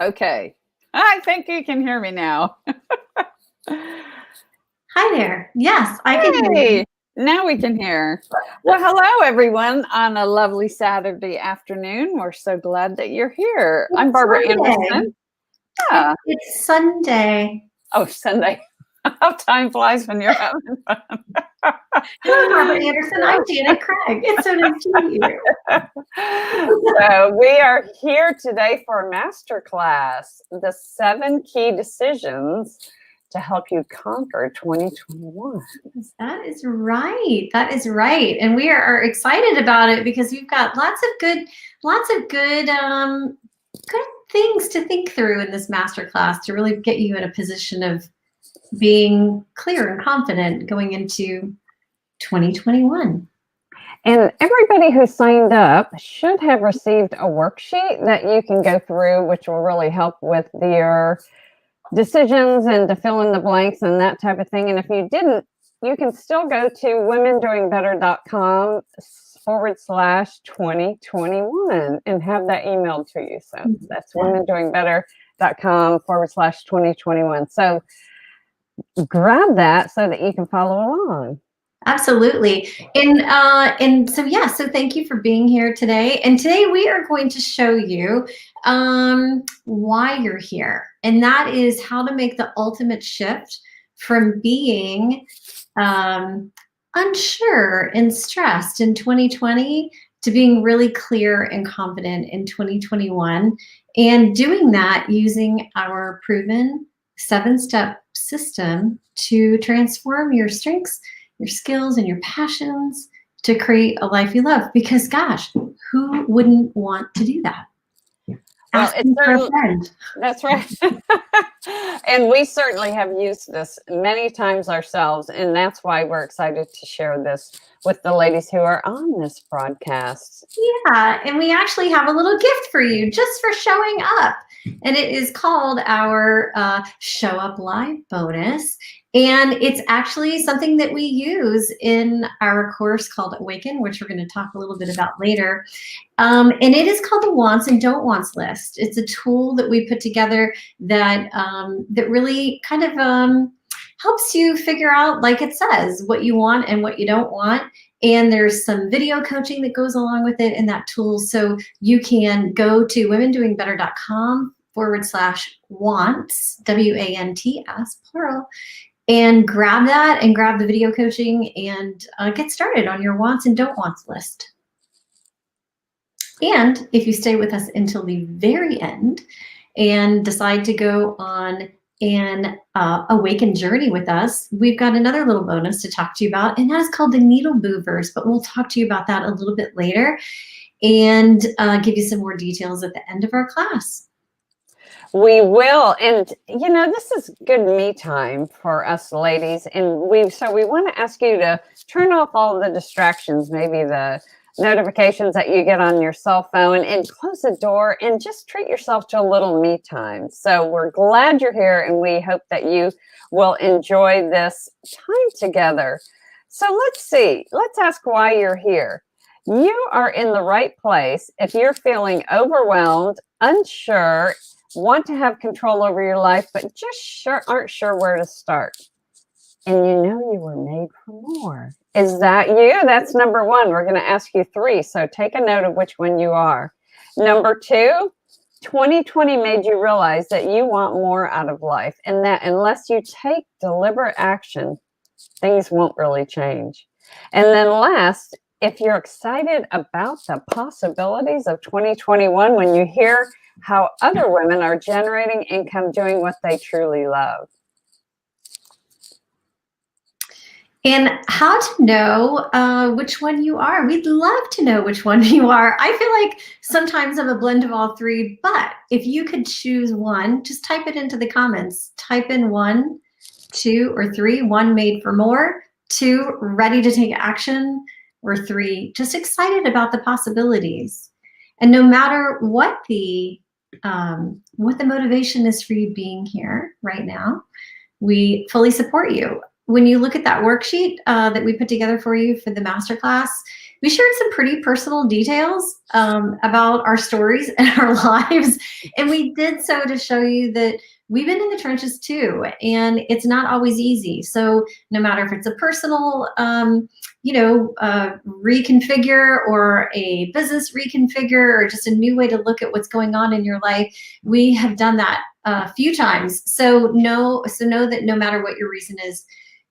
Okay. I think you can hear me now. Hi there. Yes, I can hear Hey, you. now we can hear. Well, hello, everyone, on a lovely Saturday afternoon. We're so glad that you're here. I'm It's Barbara Sunday. Anderson. Yeah. It's Sunday. Oh, Sunday. How time flies when you're having fun. Hello, Barbara Anderson. I'm Janet Craig. It's so nice to meet you. So we are here today for a masterclass, the 7 key decisions to help you conquer 2021. That is right. That is right. And we are excited about it because we've got lots of good things to think through in this masterclass to really get you in a position of being clear and confident going into 2021. And everybody who signed up should have received a worksheet that you can go through, which will really help with your decisions and to fill in the blanks and that type of thing. And if you didn't, you can still go to womendoingbetter.com/2021 and have that emailed to you. So that's womendoingbetter.com/2021. So grab that so that you can follow along. Absolutely. And so so thank you for being here today. And today we are going to show you why you're here. And that is how to make the ultimate shift from being unsure and stressed in 2020 to being really clear and confident in 2021. And doing that using our proven 7-step system to transform your strengths, your skills, and your passions to create a life you love. Because gosh, who wouldn't want to do that? Well, Asking for a friend. That's right. And we certainly have used this many times ourselves, and that's why we're excited to share this with the ladies who are on this broadcast. Yeah, and we actually have a little gift for you just for showing up. And it is called our Show Up Live bonus. And it's actually something that we use in our course called Awaken, which we're going to talk a little bit about later. And it is called the Wants and Don't Wants list. It's a tool that we put together that that really kind of helps you figure out, like it says, what you want and what you don't want. And there's some video coaching that goes along with it in that tool. So you can go to womendoingbetter.com/wants, WANTS, plural, and grab that and grab the video coaching and get started on your wants and don't wants list. And if you stay with us until the very end and decide to go on an awaken journey with us, we've got another little bonus to talk to you about, and that is called the Needle Movers, but we'll talk to you about that a little bit later and give you some more details at the end of our class. We will. And, you know, this is good me time for us ladies. And we want to ask you to turn off all the distractions, maybe the notifications that you get on your cell phone, and close the door and just treat yourself to a little me time. So we're glad you're here, and we hope that you will enjoy this time together. So let's see. Let's ask why you're here. You are in the right place if you're feeling overwhelmed, unsure, want to have control over your life, but just aren't sure where to start. And you know you were made for more. Is that you? That's number 1. We're going to ask you 3. So take a note of which one you are. Number 2, 2020 made you realize that you want more out of life, and that unless you take deliberate action, things won't really change. And then last, if you're excited about the possibilities of 2021 when you hear how other women are generating income doing what they truly love. And how to know which one you are. We'd love to know which one you are. I feel like sometimes I'm a blend of all 3, but if you could choose one, just type it into the comments. Type in 1, 2, or 3. 1, made for more. 2, ready to take action. Or 3, just excited about the possibilities. And no matter what the motivation is for you being here right now, we fully support you. When you look at that worksheet that we put together for you for the masterclass, we shared some pretty personal details about our stories and our lives. And we did so to show you that we've been in the trenches too, and it's not always easy. So no matter if it's a personal, reconfigure, or a business reconfigure, or just a new way to look at what's going on in your life, we have done that a few times. So know that no matter what your reason is,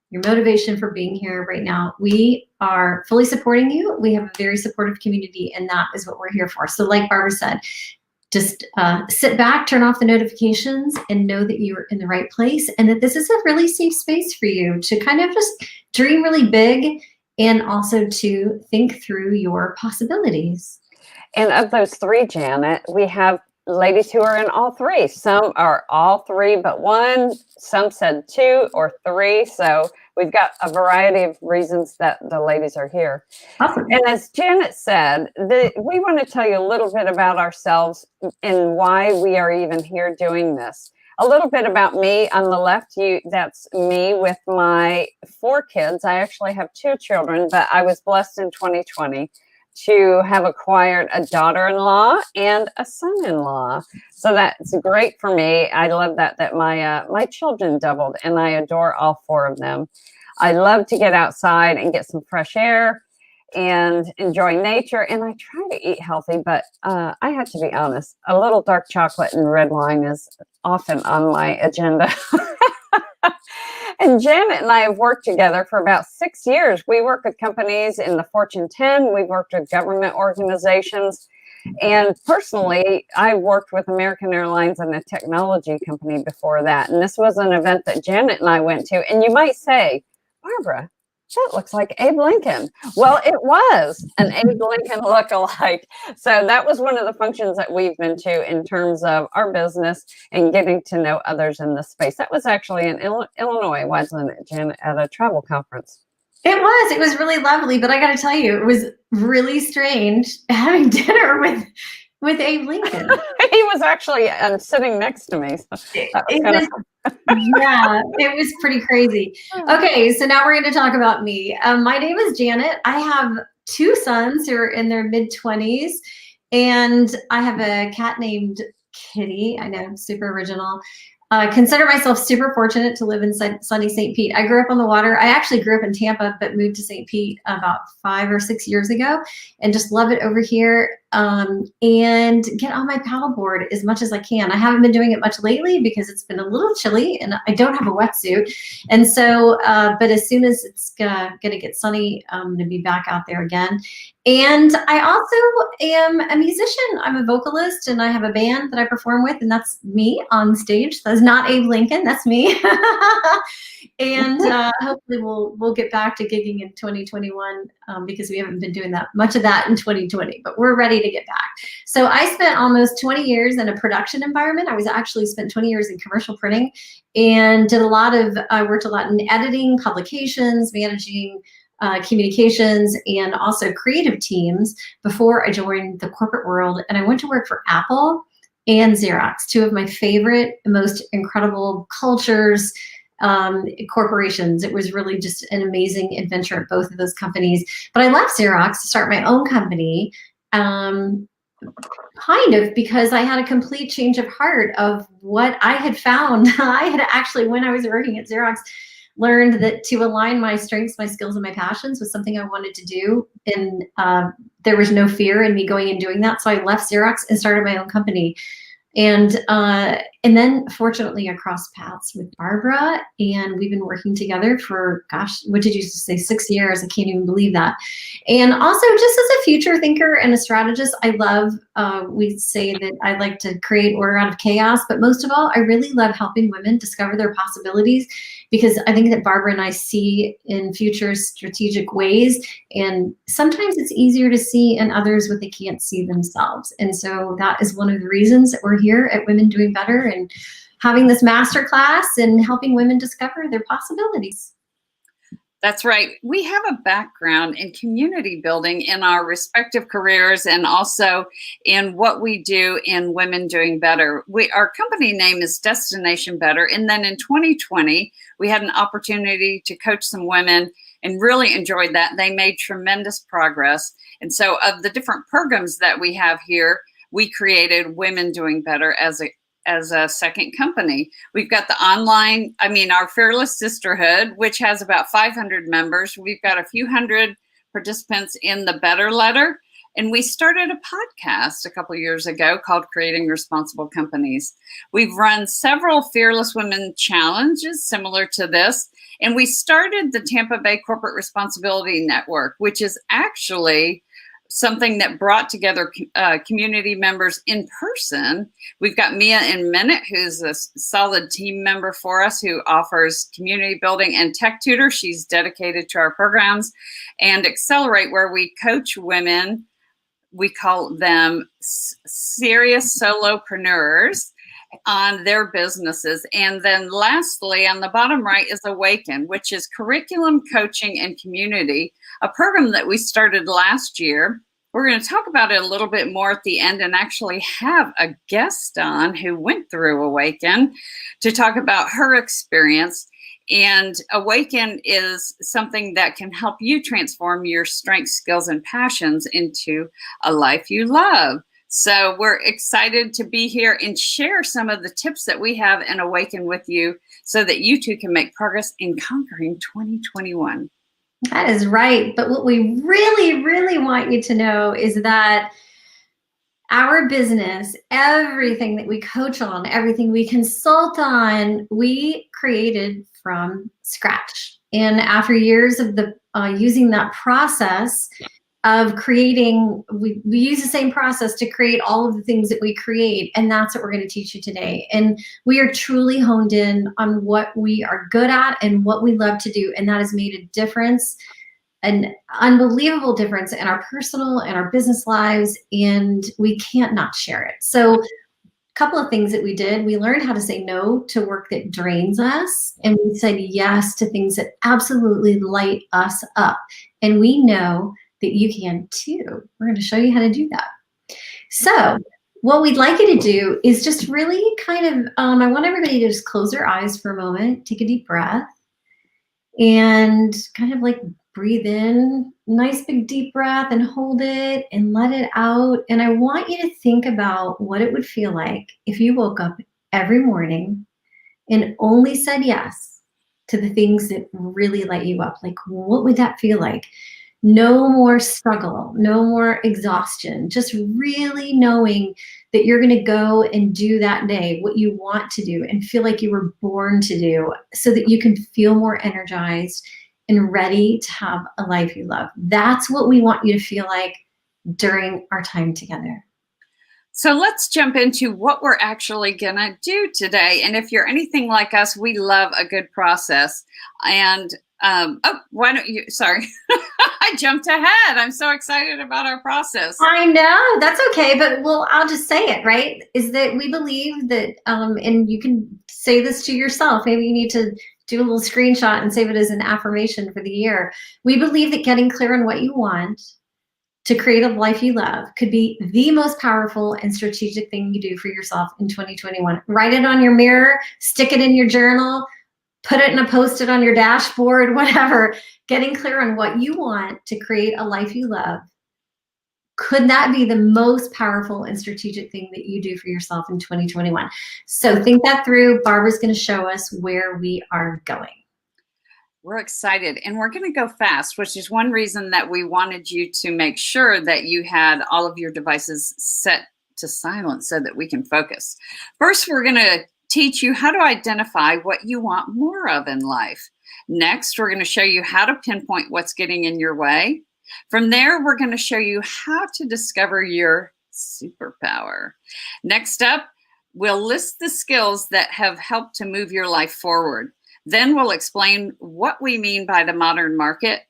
your motivation for being here right now, we are fully supporting you. We have a very supportive community, and that is what we're here for. So like Barbara said, just sit back, turn off the notifications, and know that you're in the right place, and that this is a really safe space for you to kind of just dream really big, and also to think through your possibilities. And of those three, Janet, we have ladies who are in all three. Some are all three but one. Some said two or three. So we've got a variety of reasons that the ladies are here. Awesome. And as Janet said, we want to tell you a little bit about ourselves and why we are even here doing this. A little bit about me on the left, that's me with my 4 kids. I actually have 2 children, but I was blessed in 2020 to have acquired a daughter-in-law and a son-in-law. So that's great for me. I love that my children doubled, and I adore all 4 of them. I love to get outside and get some fresh air and enjoy nature. And I try to eat healthy, but I have to be honest, a little dark chocolate and red wine is often on my agenda. And Janet and I have worked together for about 6 years. We work with companies in the Fortune 10. We've worked with government organizations. And personally, I worked with American Airlines and a technology company before that. And this was an event that Janet and I went to. And you might say, Barbara, that looks like Abe Lincoln. Well, it was an Abe Lincoln lookalike. So that was one of the functions that we've been to in terms of our business and getting to know others in this space. That was actually in Illinois, wasn't it, Janet, at a travel conference? It was really lovely, but I got to tell you, it was really strange having dinner with Abe Lincoln. He was actually sitting next to me. So yeah, it was pretty crazy. Okay, so now we're going to talk about me. My name is Janet. I have 2 sons who are in their mid-20s, and I have a cat named Kitty. I know, super original. Consider myself super fortunate to live in sunny St. Pete. I grew up on the water. I actually grew up in Tampa, but moved to St. Pete about 5 or 6 years ago, and just love it over here. And get on my paddleboard as much as I can. I haven't been doing it much lately because it's been a little chilly and I don't have a wetsuit. And so, but as soon as it's gonna get sunny, I'm gonna be back out there again. And I also am a musician. I'm a vocalist, and I have a band that I perform with, and that's me on stage. That's not Abe Lincoln, that's me. And hopefully we'll get back to gigging in 2021 because we haven't been doing that much of that in 2020, but we're ready to get back. So I spent almost 20 years in a production environment. I spent 20 years in commercial printing, and I worked a lot in editing, publications, managing communications, and also creative teams before I joined the corporate world. And I went to work for Apple and Xerox, 2 of my favorite, most incredible cultures, corporations. It was really just an amazing adventure at both of those companies. But I left Xerox to start my own company, kind of because I had a complete change of heart of what I had found. I had actually, when I was working at Xerox, learned that to align my strengths, my skills, and my passions was something I wanted to do. And there was no fear in me going and doing that. So I left Xerox and started my own company. And then fortunately I crossed paths with Barbara, and we've been working together for, gosh, what did you say, 6 years? I can't even believe that. And also, just as a future thinker and a strategist, I love, we say that I like to create order out of chaos, but most of all, I really love helping women discover their possibilities, because I think that Barbara and I see in future strategic ways, and sometimes it's easier to see in others what they can't see themselves. And so that is one of the reasons that we're here at Women Doing Better and having this masterclass and helping women discover their possibilities. That's right. We have a background in community building in our respective careers and also in what we do in Women Doing Better. Our company name is Destination Better. And then in 2020, we had an opportunity to coach some women and really enjoyed that. They made tremendous progress. And so of the different programs that we have here, we created Women Doing Better as a second company. We've got the online, our Fearless Sisterhood, which has about 500 members. We've got a few hundred participants in the Better Letter. And we started a podcast a couple of years ago called Creating Responsible Companies. We've run several Fearless Women challenges similar to this. And we started the Tampa Bay Corporate Responsibility Network, which is actually something that brought together community members in person. We've got Mia in Minute, who's a solid team member for us, who offers community building and tech tutor. She's dedicated to our programs. And Accelerate, where we coach women. We call them serious solopreneurs on their businesses. And then lastly, on the bottom right is Awaken, which is curriculum, coaching, and community, a program that we started last year. We're going to talk about it a little bit more at the end and actually have a guest on who went through Awaken to talk about her experience. And Awaken is something that can help you transform your strengths, skills, and passions into a life you love. So we're excited to be here and share some of the tips that we have in Awaken with you so that you too can make progress in conquering 2021. That is right. But what we really, really want you to know is that our business, everything that we coach on, everything we consult on, we created from scratch. And after years of using that process of creating, we use the same process to create all of the things that we create. And that's what we're going to teach you today. And we are truly honed in on what we are good at and what we love to do. And that has made a difference, an unbelievable difference in our personal and our business lives. And we can't not share it. So couple of things that we did. We learned how to say no to work that drains us. And we said yes to things that absolutely light us up. And we know that you can too. We're going to show you how to do that. So what we'd like you to do is just really kind of, I want everybody to just close their eyes for a moment, take a deep breath, and kind of like breathe in, nice big deep breath, and hold it and let it out. And I want you to think about what it would feel like if you woke up every morning and only said yes to the things that really light you up. Like, what would that feel like? No more struggle, no more exhaustion, just really knowing that you're going to go and do that day what you want to do and feel like you were born to do, so that you can feel more energized and ready to have a life you love. That's what we want you to feel like during our time together. So let's jump into what we're actually gonna do today. And if you're anything like us, we love a good process. And why don't you, sorry, I jumped ahead. I'm so excited about our process. I know, that's okay, but I'll just say it, right? Is that we believe that, and you can say this to yourself, maybe you need to do a little screenshot and save it as an affirmation for the year. We believe that getting clear on what you want to create a life you love could be the most powerful and strategic thing you do for yourself in 2021. Write it on your mirror, stick it in your journal, put it in a post-it on your dashboard, whatever. Getting clear on what you want to create a life you love, could that be the most powerful and strategic thing that you do for yourself in 2021? So think that through. Barbara's going to show us where we are going. We're excited, and we're going to go fast, which is one reason that we wanted you to make sure that you had all of your devices set to silent so that we can focus. First, we're going to teach you how to identify what you want more of in life. Next, we're going to show you how to pinpoint what's getting in your way. From there, we're going to show you how to discover your superpower. Next up, we'll list the skills that have helped to move your life forward. Then we'll explain what we mean by the modern market,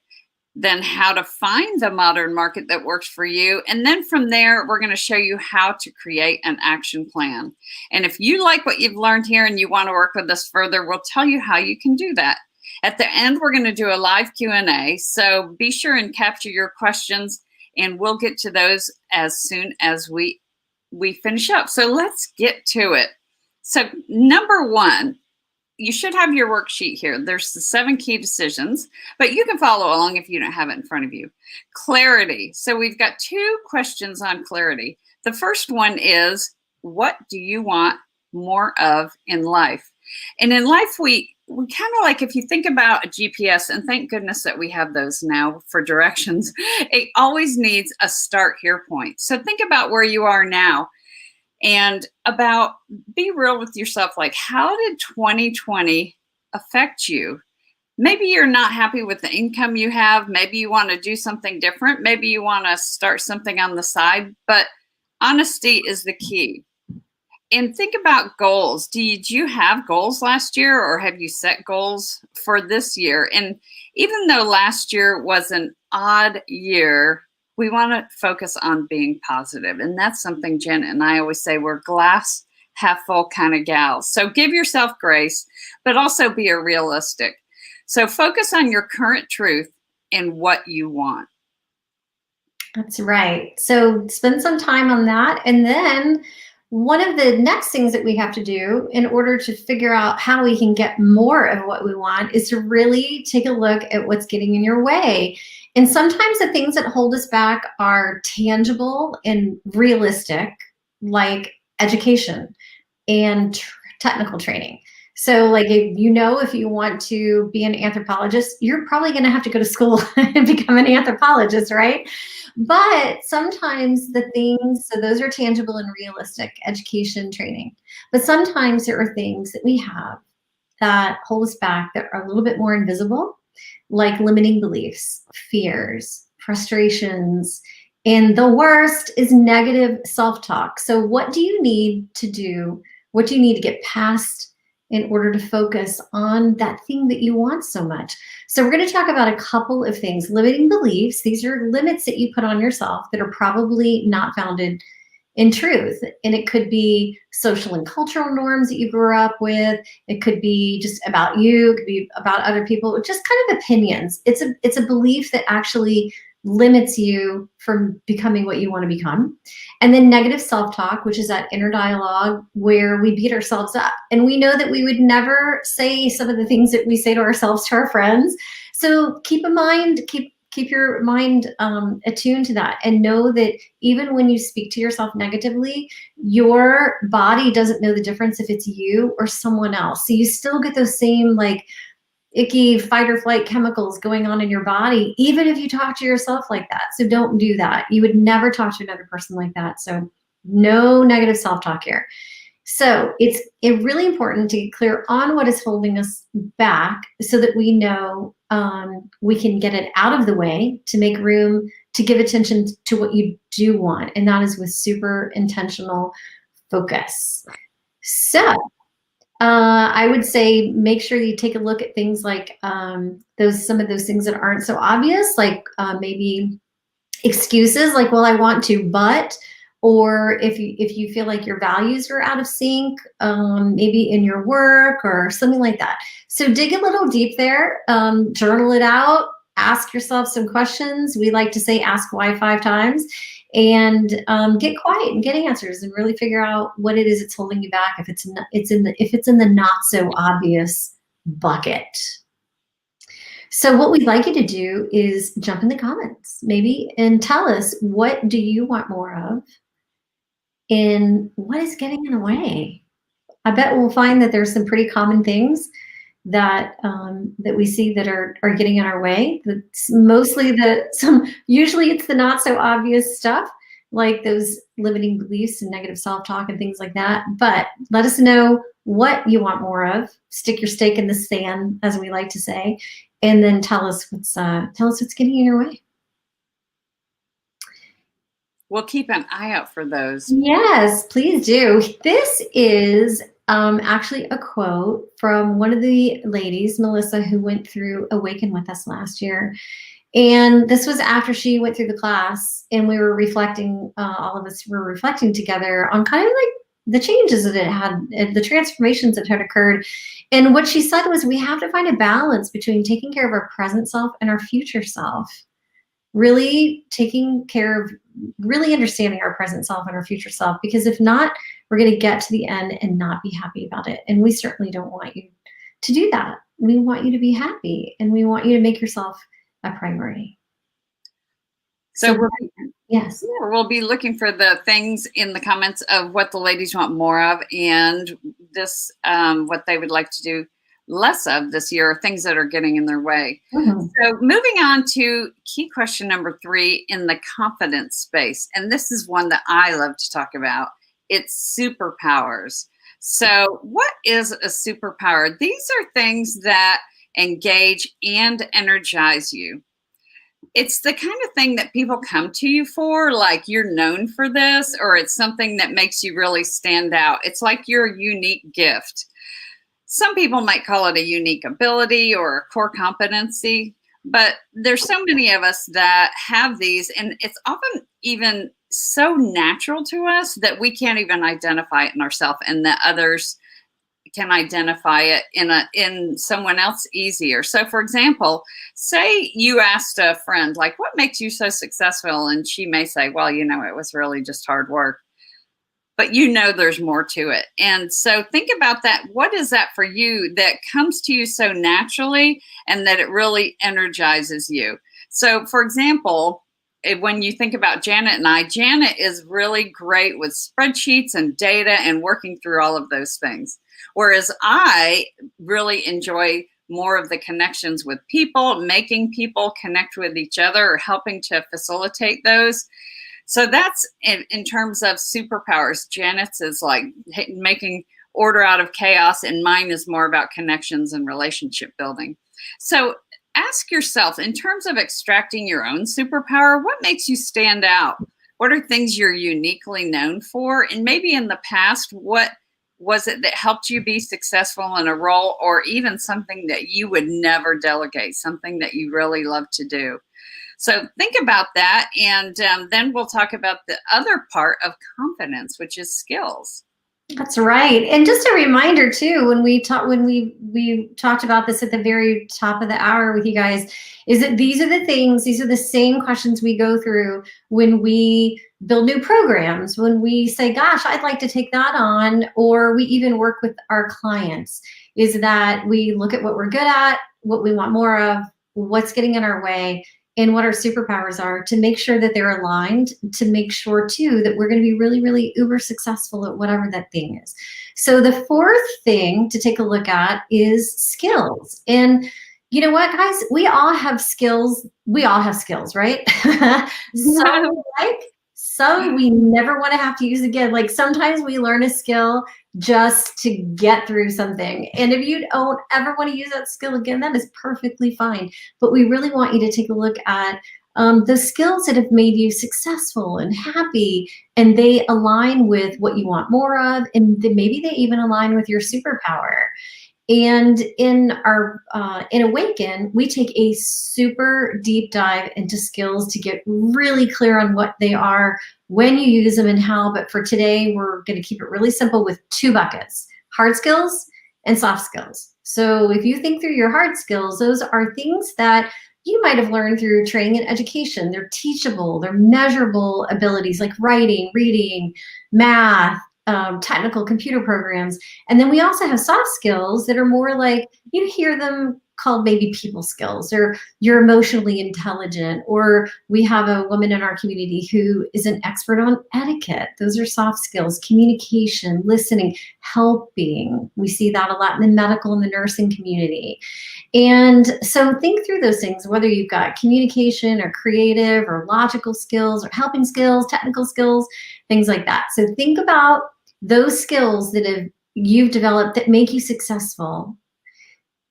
then how to find the modern market that works for you. And then from there, we're going to show you how to create an action plan. And if you like what you've learned here and you want to work with us further, we'll tell you how you can do that. At the end, we're going to do a live Q&A. So be sure and capture your questions, and we'll get to those as soon as we finish up. So let's get to it. So number one, you should have your worksheet here. There's the 7 key decisions, but you can follow along if you don't have it in front of you. Clarity. So we've got 2 questions on clarity. The first one is, what do you want more of in life? And in life, we kind of like, if you think about a GPS, and thank goodness that we have those now for directions, it always needs a start here point. So think about where you are now. And be real with yourself, like, how did 2020 affect you? Maybe you're not happy with the income you have. Maybe you want to do something different. Maybe you want to start something on the side, but honesty is the key. And think about goals. Did you have goals last year, or have you set goals for this year? And even though last year was an odd year, we want to focus on being positive. And that's something Jen and I always say, we're glass half full kind of gals. So give yourself grace, but also be realistic. So focus on your current truth and what you want. That's right. So spend some time on that. And then one of the next things that we have to do in order to figure out how we can get more of what we want is to really take a look at what's getting in your way. And sometimes the things that hold us back are tangible and realistic, like education and technical training. So like, if you want to be an anthropologist, you're probably going to have to go to school and become an anthropologist, right? But sometimes the things, so those are tangible and realistic, education, training. But sometimes there are things that we have that hold us back that are a little bit more invisible, like limiting beliefs, fears, frustrations, and the worst is negative self-talk. So what do you need to do? What do you need to get past in order to focus on that thing that you want so much? So we're going to talk about a couple of things. Limiting beliefs, these are limits that you put on yourself that are probably not founded in truth. And it could be social and cultural norms that you grew up with. It could be just about you. It could be about other people. Just kind of opinions. It's a belief that actually limits you from becoming what you want to become. And then negative self-talk, which is that inner dialogue where we beat ourselves up. And we know that we would never say some of the things that we say to ourselves to our friends. So keep your mind attuned to that, and know that even when you speak to yourself negatively, your body doesn't know the difference if it's you or someone else. So you still get those same like icky fight or flight chemicals going on in your body, even if you talk to yourself like that. So don't do that. You would never talk to another person like that. So no negative self-talk here. So it's really important to get clear on what is holding us back so that we know we can get it out of the way to make room to give attention to what you do want. And that is with super intentional focus. So I would say make sure you take a look at things like some of those things that aren't so obvious, like maybe excuses like, well, I want to, but, or if you feel like your values are out of sync, maybe in your work or something like that. So dig a little deep there, journal it out, ask yourself some questions. We like to say ask why 5 times, and get quiet and get answers and really figure out what it is that's holding you back if it's in the not so obvious bucket. So what we'd like you to do is jump in the comments maybe and tell us, what do you want more of and what is getting in the way? I bet we'll find that there's some pretty common things that that we see that are getting in our way. It's mostly usually it's the not so obvious stuff, like those limiting beliefs and negative self-talk and things like that. But let us know what you want more of. Stick your stake in the sand, as we like to say, and then tell us what's getting in your way. We'll keep an eye out for those. Yes, please do. This is actually a quote from one of the ladies, Melissa, who went through Awaken with us last year. And this was after she went through the class, and we were reflecting, all of us were reflecting together on kind of like the changes that it had, the transformations that had occurred. And what she said was, we have to find a balance between taking care of our present self and our future self. Really taking care of, really understanding our present self and our future self, because if not, we're going to get to the end and not be happy about it. And we certainly don't want you to do that. We want you to be happy, and we want you to make yourself a priority. So yes, we'll be looking for the things in the comments of what the ladies want more of, and this what they would like to do less of this year, things that are getting in their way. So moving on to key question number 3 in the confidence space. And this is one that I love to talk about. It's superpowers. So what is a superpower? These are things that engage and energize you. It's the kind of thing that people come to you for, like you're known for this, or it's something that makes you really stand out. It's like your unique gift. Some people might call it a unique ability or a core competency, but there's so many of us that have these, and it's often even so natural to us that we can't even identify it in ourselves, and that others can identify it in someone else easier. So for example, say you asked a friend, like, what makes you so successful? And she may say, well, you know, it was really just hard work. But you know there's more to it. And so think about that. What is that for you that comes to you so naturally and that it really energizes you? So for example, when you think about Janet and I, Janet is really great with spreadsheets and data and working through all of those things. Whereas I really enjoy more of the connections with people, making people connect with each other, or helping to facilitate those. So that's in terms of superpowers. Janet's is like making order out of chaos, and mine is more about connections and relationship building. So ask yourself, in terms of extracting your own superpower, what makes you stand out? What are things you're uniquely known for? And maybe in the past, what was it that helped you be successful in a role, or even something that you would never delegate, something that you really love to do? So think about that, and then we'll talk about the other part of confidence, which is skills. That's right. And just a reminder too, when we talked about this at the very top of the hour with you guys, is that these are the things, these are the same questions we go through when we build new programs, when we say, gosh, I'd like to take that on, or we even work with our clients, is that we look at what we're good at, what we want more of, what's getting in our way, and what our superpowers are, to make sure that they're aligned, to make sure too that we're going to be really, really uber successful at whatever that thing is. So the fourth thing to take a look at is skills. And you know what, guys, we all have skills. We all have skills, right? Some we never want to have to use again. Like sometimes we learn a skill just to get through something. And if you don't ever want to use that skill again, that is perfectly fine. But we really want you to take a look at the skills that have made you successful and happy, and they align with what you want more of, and maybe they even align with your superpower. And in our in Awaken, we take a super deep dive into skills to get really clear on what they are, when you use them, and how. But for today, we're going to keep it really simple with 2 buckets: hard skills and soft skills. So if you think through your hard skills, those are things that you might have learned through training and education. They're teachable, they're measurable abilities like writing, reading, math, technical computer programs. And then we also have soft skills that are more like, you hear them called maybe people skills, or you're emotionally intelligent, or we have a woman in our community who is an expert on etiquette. Those are soft skills: communication, listening, helping. We see that a lot in the medical and the nursing community. And so think through those things, whether you've got communication or creative or logical skills or helping skills, technical skills, things like that. So think about those skills that you've developed that make you successful,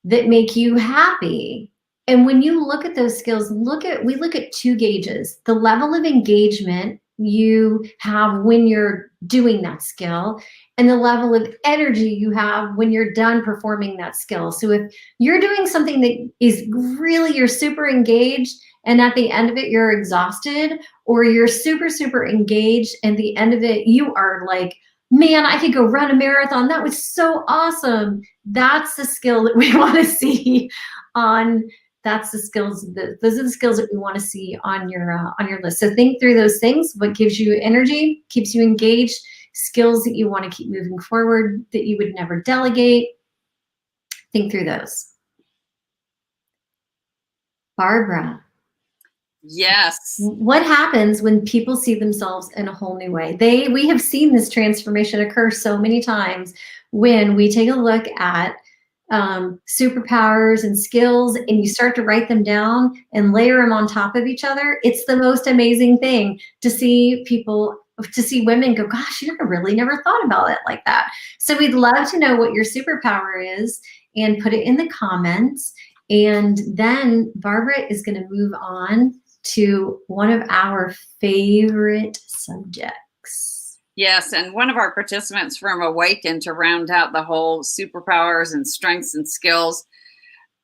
that make you happy. And when you look at those skills, we look at 2 gauges: the level of engagement you have when you're doing that skill, and the level of energy you have when you're done performing that skill. So if you're doing something that is really, you're super engaged, and at the end of it, you're exhausted, or you're super, super engaged, and at the end of it, you are like man, I could go run a marathon. That was so awesome. That's the skill that we want to see on. That's the skills. Those are the skills that we want to see on your list. So think through those things. What gives you energy, keeps you engaged, skills that you want to keep moving forward, that you would never delegate. Think through those. Barbara. Yes. What happens when people see themselves in a whole new way? We have seen this transformation occur so many times when we take a look at superpowers and skills, and you start to write them down and layer them on top of each other. It's the most amazing thing to see women go, gosh, I really never thought about it like that. So we'd love to know what your superpower is and put it in the comments. And then Barbara is going to move on to one of our favorite subjects. Yes, and one of our participants from Awaken, to round out the whole superpowers and strengths and skills,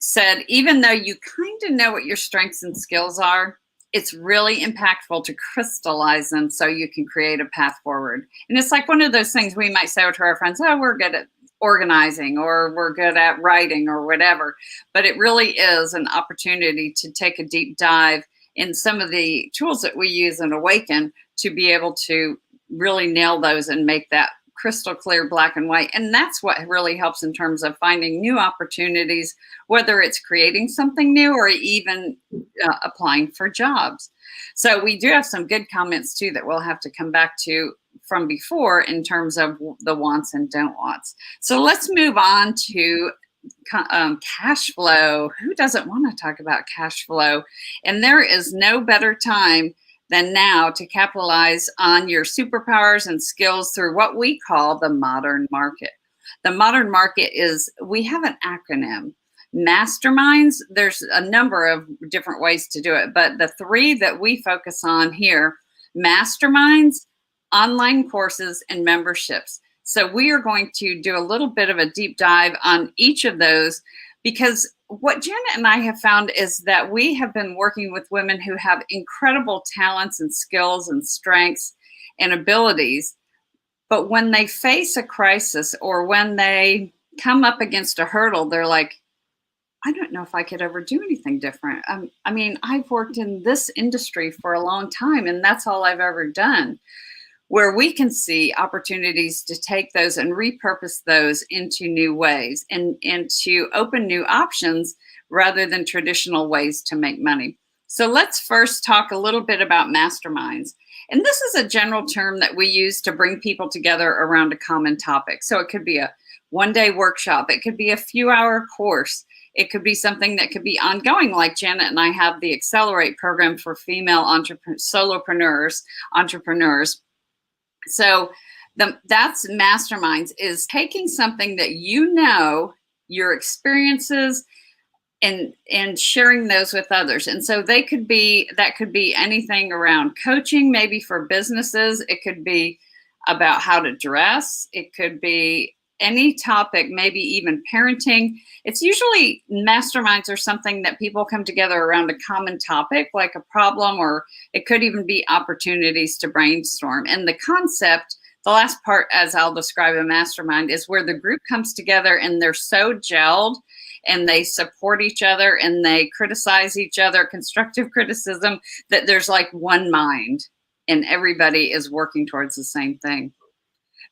said, even though you kind of know what your strengths and skills are, it's really impactful to crystallize them so you can create a path forward. And it's like one of those things we might say to our friends, oh, we're good at organizing, or we're good at writing, or whatever. But it really is an opportunity to take a deep dive in some of the tools that we use in Awaken to be able to really nail those and make that crystal clear, black and white. And that's what really helps in terms of finding new opportunities, whether it's creating something new or even applying for jobs. So we do have some good comments too that we'll have to come back to from before in terms of the wants and don't wants. So let's move on to cash flow. Who doesn't want to talk about cash flow? And there is no better time than now to capitalize on your superpowers and skills through what we call the modern market. The modern market is, we have an acronym, Masterminds. There's a number of different ways to do it, but the three that we focus on here: Masterminds, online courses, and memberships. So we are going to do a little bit of a deep dive on each of those, because what Janet and I have found is that we have been working with women who have incredible talents and skills and strengths and abilities. But when they face a crisis or when they come up against a hurdle, they're like, I don't know if I could ever do anything different. I mean, I've worked in this industry for a long time, and that's all I've ever done. Where we can see opportunities to take those and repurpose those into new ways and to open new options rather than traditional ways to make money. So let's first talk a little bit about masterminds. And this is a general term that we use to bring people together around a common topic. So it could be a one-day workshop. It could be a few-hour course. It could be something that could be ongoing, like Janet and I have the Accelerate program for female solopreneurs, entrepreneurs. So that's masterminds, is taking something that you know, your experiences, and sharing those with others. And so that could be anything around coaching, maybe for businesses. It could be about how to dress. It could be any topic, maybe even parenting. It's usually masterminds are something that people come together around a common topic, like a problem, or it could even be opportunities to brainstorm. And the concept, the last part, as I'll describe a mastermind, is where the group comes together and they're so gelled and they support each other and they criticize each other, constructive criticism, that there's like one mind and everybody is working towards the same thing.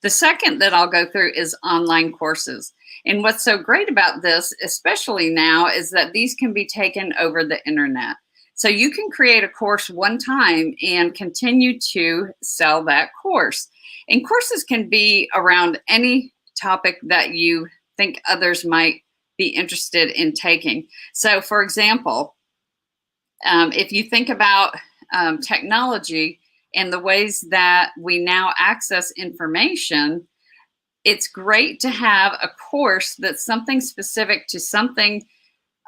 The second that I'll go through is online courses. And what's so great about this, especially now, is that these can be taken over the internet. So you can create a course one time and continue to sell that course. And courses can be around any topic that you think others might be interested in taking. So for example, if you think about technology, and the ways that we now access information, it's great to have a course that's something specific to something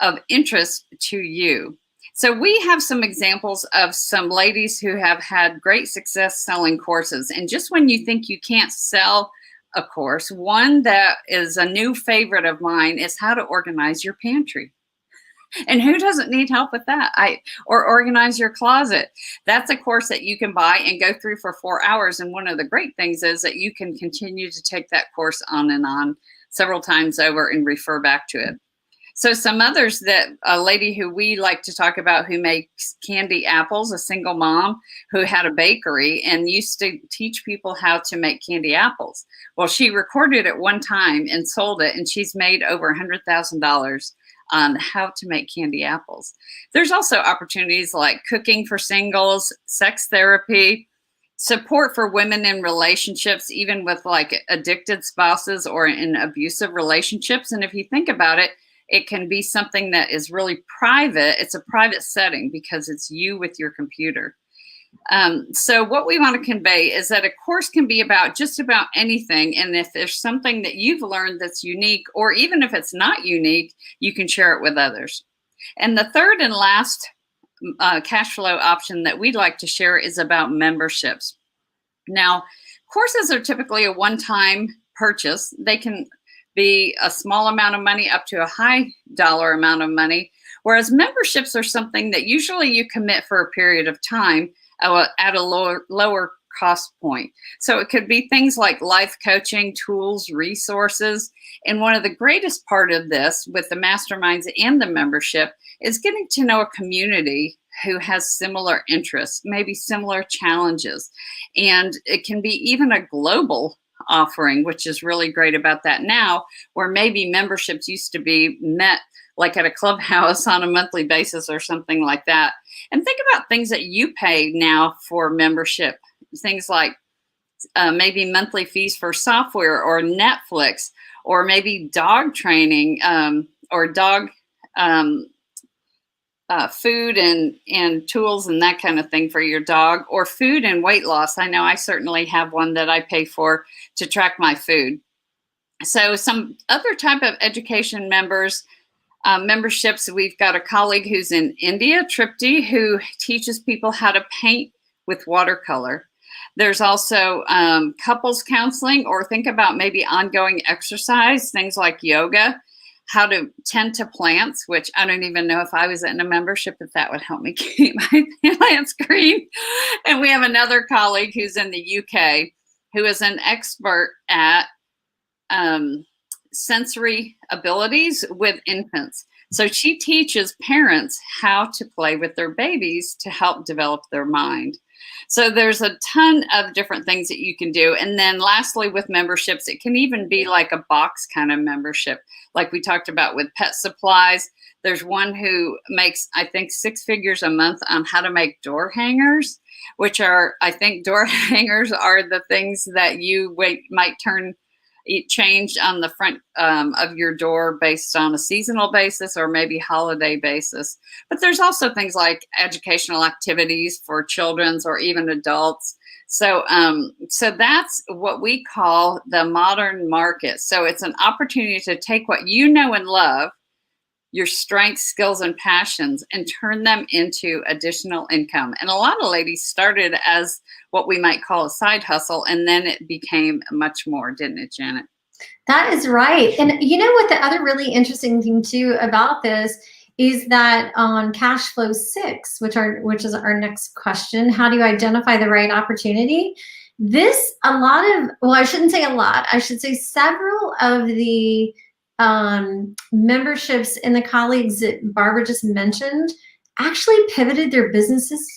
of interest to you. So we have some examples of some ladies who have had great success selling courses. And just when you think you can't sell a course, one that is a new favorite of mine is how to organize your pantry. And who doesn't need help with that? Or organize your closet. That's a course that you can buy and go through for 4 hours. And one of the great things is that you can continue to take that course on and on several times over and refer back to it. So some others, that a lady who we like to talk about who makes candy apples, a single mom who had a bakery and used to teach people how to make candy apples. Well, she recorded it one time and sold it, and she's made over $100,000 on how to make candy apples. There's also opportunities like cooking for singles, sex therapy, support for women in relationships, even with like addicted spouses or in abusive relationships. And if you think about it, it can be something that is really private. It's a private setting because it's you with your computer. So what we want to convey is that a course can be about just about anything. And if there's something that you've learned that's unique, or even if it's not unique, you can share it with others. And the third and last cash flow option that we'd like to share is about memberships. Now, courses are typically a one-time purchase. They can be a small amount of money up to a high dollar amount of money, whereas memberships are something that usually you commit for a period of time at a lower cost point. So it could be things like life coaching, tools, resources. And one of the greatest part of this with the masterminds and the membership is getting to know a community who has similar interests, maybe similar challenges. And it can be even a global offering, which is really great about that now, where maybe memberships used to be met like at a clubhouse on a monthly basis or something like that. And think about things that you pay now for membership, things like maybe monthly fees for software or Netflix, or maybe dog training or dog food and tools and that kind of thing for your dog, or food and weight loss. I know I certainly have one that I pay for to track my food. So some other type of education memberships, we've got a colleague who's in India, Tripti, who teaches people how to paint with watercolor. There's also couples counseling, or think about maybe ongoing exercise, things like yoga, how to tend to plants, which I don't even know if I was in a membership, if that would help me keep my plants green. And we have another colleague who's in the UK who is an expert at sensory abilities with infants. So she teaches parents how to play with their babies to help develop their mind. So there's a ton of different things that you can do. And then lastly, with memberships, it can even be like a box kind of membership, like we talked about with pet supplies. There's one who makes, I think, 6 figures a month on how to make door hangers, which are, I think door hangers are the things that you might change on the front of your door based on a seasonal basis or maybe holiday basis. But there's also things like educational activities for children's or even adults. So that's what we call the modern market. So it's an opportunity to take what you know and love, your strengths, skills, and passions, and turn them into additional income. And a lot of ladies started as what we might call a side hustle, and then it became much more, didn't it, Janet? That is right. And you know what, the other really interesting thing too about this is that on cash flow 6, which is our next question, how do you identify the right opportunity? I shouldn't say a lot, I should say several of the memberships and the colleagues that Barbara just mentioned actually pivoted their businesses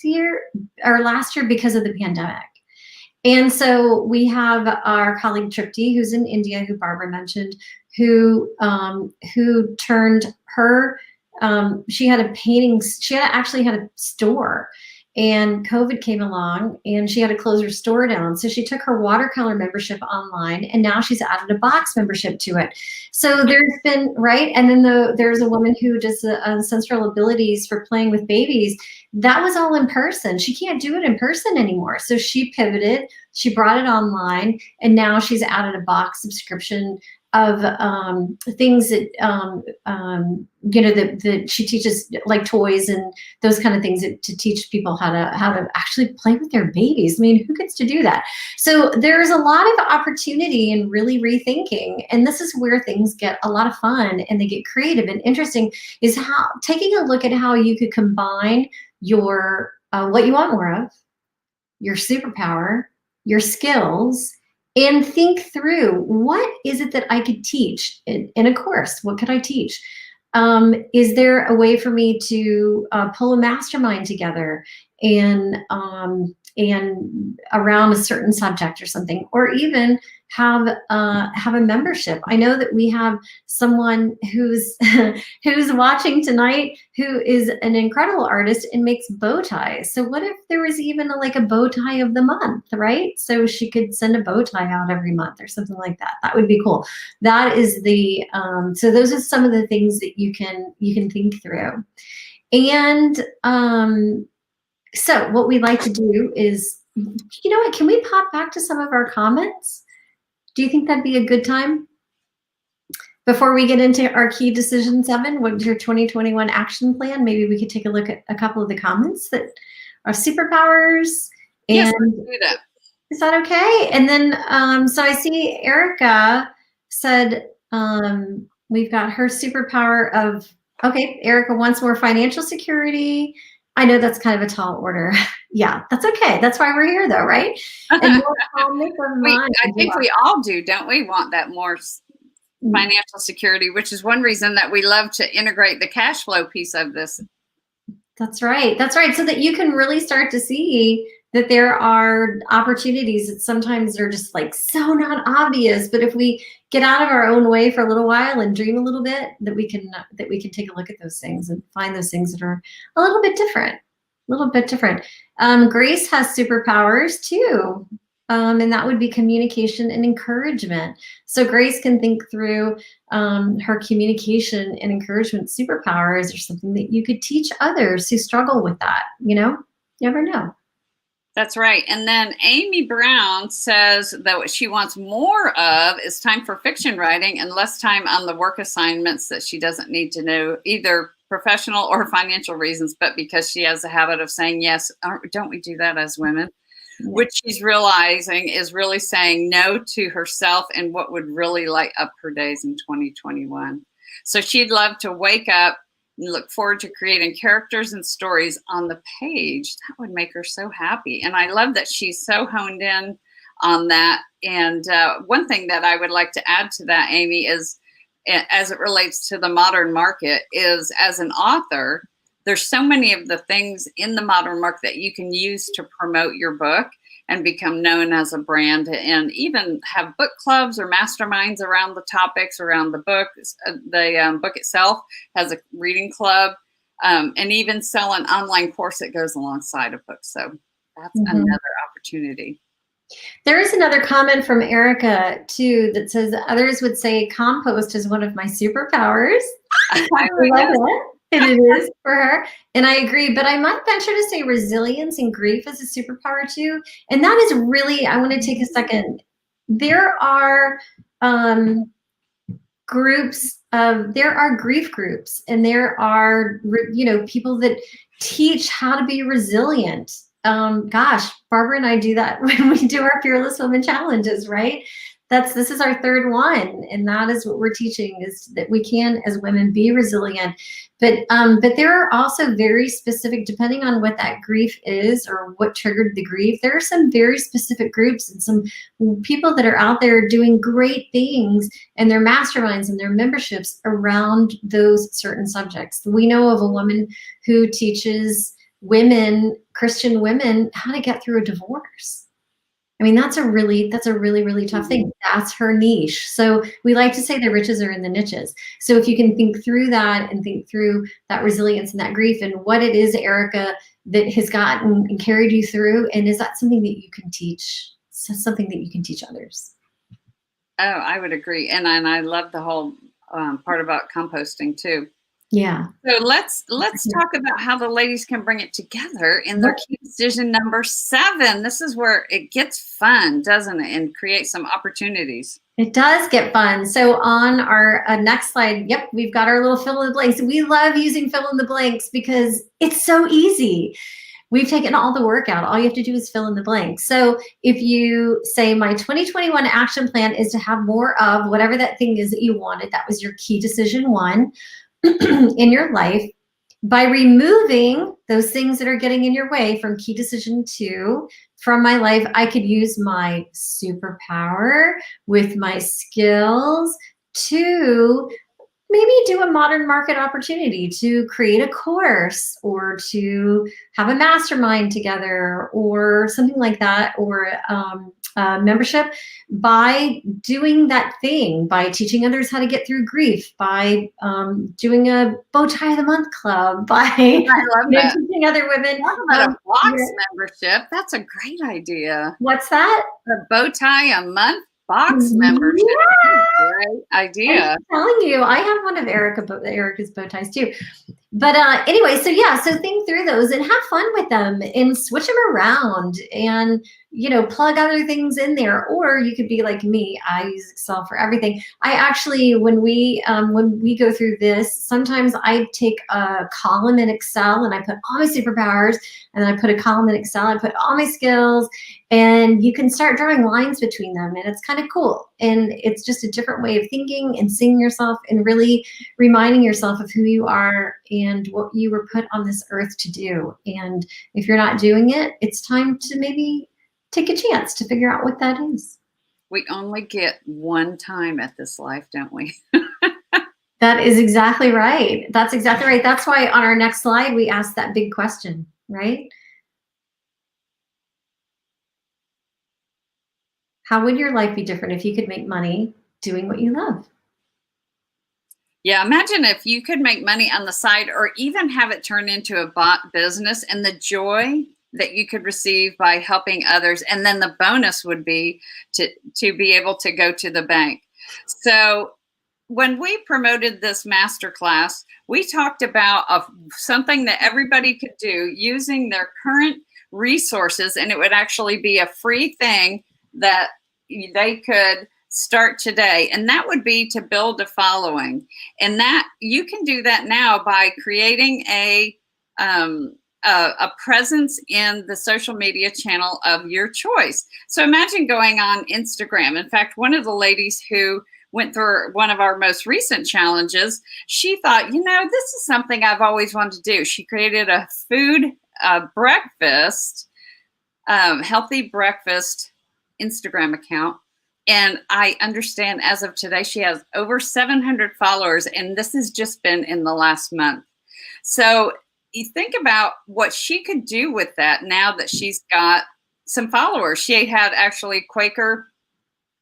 last year because of the pandemic. And so we have our colleague Tripti, who's in India, who Barbara mentioned, who turned her, she actually had a store, and COVID came along and she had to close her store down. So she took her watercolor membership online, and now she's added a box membership to it. So there's been, right? And then there's a woman who does sensorial abilities for playing with babies. That was all in person. She can't do it in person anymore. So she pivoted, she brought it online, and now she's added a box subscription things that you know, that she teaches, like toys and those kind of things, to teach people how to actually play with their babies. I mean, who gets to do that? So there's a lot of opportunity in really rethinking, and this is where things get a lot of fun and they get creative and interesting, is how taking a look at how you could combine your what you want more of, your superpower, your skills, and think through, what is it that I could teach in a course? What could I teach? Is there a way for me to pull a mastermind together and around a certain subject or something, or even have a membership? I know that we have someone who's who's watching tonight who is an incredible artist and makes bow ties. So what if there was even like a bow tie of the month, right? So she could send a bow tie out every month or something like that. That would be cool. That is the so those are some of the things that you can think through. And so what we like to do is, you know what, can we pop back to some of our comments? Do you think that'd be a good time? Before we get into our key decision 7, what's your 2021 action plan? Maybe we could take a look at a couple of the comments that are superpowers. And yes, let's do that. Is that okay? And then, so I see Erica said, we've got her superpower of, okay, Erica wants more financial security. I know that's kind of a tall order. Yeah, that's okay. That's why we're here, though, right? And more calmness of mind. I think we all do, don't we? Want that more financial security, which is one reason that we love to integrate the cash flow piece of this. That's right. That's right. So that you can really start to see that there are opportunities that sometimes are just like so not obvious, but if we get out of our own way for a little while and dream a little bit, that we can take a look at those things and find those things that are a little bit different. Grace has superpowers too. And that would be communication and encouragement. So Grace can think through her communication and encouragement superpowers, or something that you could teach others who struggle with that. You know, you never know. That's right. And then Amy Brown says that what she wants more of is time for fiction writing and less time on the work assignments that she doesn't need to know, either professional or financial reasons, but because she has a habit of saying yes. Don't we do that as women? Yeah. Which she's realizing is really saying no to herself and what would really light up her days in 2021. So she'd love to wake up and look forward to creating characters and stories on the page. That would make her so happy. And I love that she's so honed in on that. And one thing that I would like to add to that, Amy, is as it relates to the modern market, is as an author, there's so many of the things in the modern market that you can use to promote your book and become known as a brand, and even have book clubs or masterminds around the topics around the book. The book itself has a reading club, and even sell an online course that goes alongside a book. So that's another opportunity. There is another comment from Erica too that says, others would say compost is one of my superpowers. I love it. And it is for her. And I agree, but I might venture to say resilience and grief is a superpower too. And that is really, I want to take a second. There are there are grief groups, and there are, you know, people that teach how to be resilient. Gosh, Barbara and I do that when we do our Fearless Women Challenges, right? This is our 3rd one, and that is what we're teaching, is that we can, as women, be resilient. But there are also very specific, depending on what that grief is or what triggered the grief, there are some very specific groups and some people that are out there doing great things, and their masterminds and their memberships around those certain subjects. We know of a woman who teaches women, Christian women, how to get through a divorce. I mean, that's a really tough thing. That's her niche. So we like to say the riches are in the niches. So if you can think through that and think through that resilience and that grief and what it is, Erica, that has gotten and carried you through, and is that something that you can teach? Something that you can teach others? Oh, I would agree. And I love the whole part about composting too. Yeah. So let's talk about how the ladies can bring it together in their key decision number 7. This is where it gets fun, doesn't it? And create some opportunities. It does get fun. So on our next slide, yep, we've got our little fill in the blanks. We love using fill in the blanks because it's so easy. We've taken all the work out. All you have to do is fill in the blanks. So if you say my 2021 action plan is to have more of whatever that thing is that you wanted, that was your key decision 1 in your life. By removing those things that are getting in your way from key decision 2 from my life, I could use my superpower with my skills to maybe do a modern market opportunity, to create a course or to have a mastermind together or something like that, or membership, by doing that thing, by teaching others how to get through grief, by doing a bow tie of the month club, by teaching other women. Talk about a box membership. That's a great idea. What's that? A bow tie a month box membership. Yeah. Great idea. I'm telling you, I have one of Erica's bow ties too. But anyway, so yeah, so think through those and have fun with them and switch them around and, you know, plug other things in there. Or you could be like me. I use Excel for everything. I actually, when we go through this, sometimes I take a column in Excel and I put all my superpowers, and then I put a column in Excel, I put all my skills, and you can start drawing lines between them, and it's kind of cool. And it's just a different way of thinking and seeing yourself and really reminding yourself of who you are and what you were put on this earth to do. And if you're not doing it, it's time to maybe take a chance to figure out what that is. We only get one time at this life, don't we? That is exactly right. That's exactly right. That's why on our next slide, we ask that big question, right? How would your life be different if you could make money doing what you love? Yeah, imagine if you could make money on the side or even have it turn into a bot business, and the joy that you could receive by helping others. And then the bonus would be to be able to go to the bank. So when we promoted this masterclass, we talked about something that everybody could do using their current resources, and it would actually be a free thing that they could start today, and that would be to build a following. And that you can do that now by creating a presence in the social media channel of your choice. So imagine going on Instagram. In fact, one of the ladies who went through one of our most recent challenges, she thought, you know, this is something I've always wanted to do. She created a food breakfast, healthy breakfast Instagram account. And I understand as of today, she has over 700 followers, and this has just been in the last month. So you think about what she could do with that now that she's got some followers. She had actually Quaker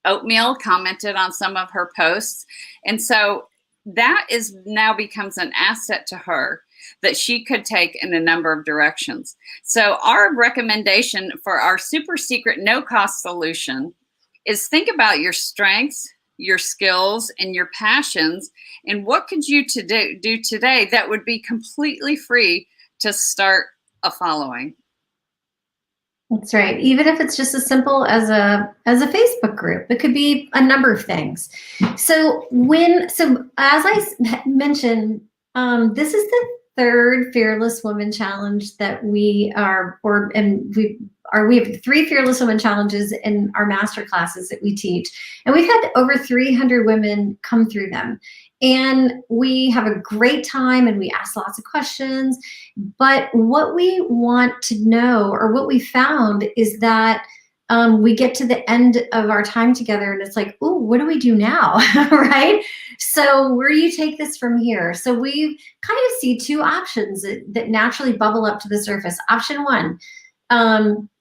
Oatmeal commented on some of her posts. And so that is now becomes an asset to her that she could take in a number of directions. So our recommendation for our super secret no-cost solution is think about your strengths, your skills, and your passions, and what could you do today that would be completely free to start a following. That's right. Even if it's just as simple as a Facebook group, it could be a number of things. So as I mentioned, this is the third Fearless Woman Challenge that we have 3 Fearless Women Challenges in our master classes that we teach. And we've had over 300 women come through them. And we have a great time and we ask lots of questions. But what we want to know, or what we found, is that we get to the end of our time together and it's like, oh, what do we do now? Right? So where do you take this from here? So we kind of see 2 options that naturally bubble up to the surface. Option 1,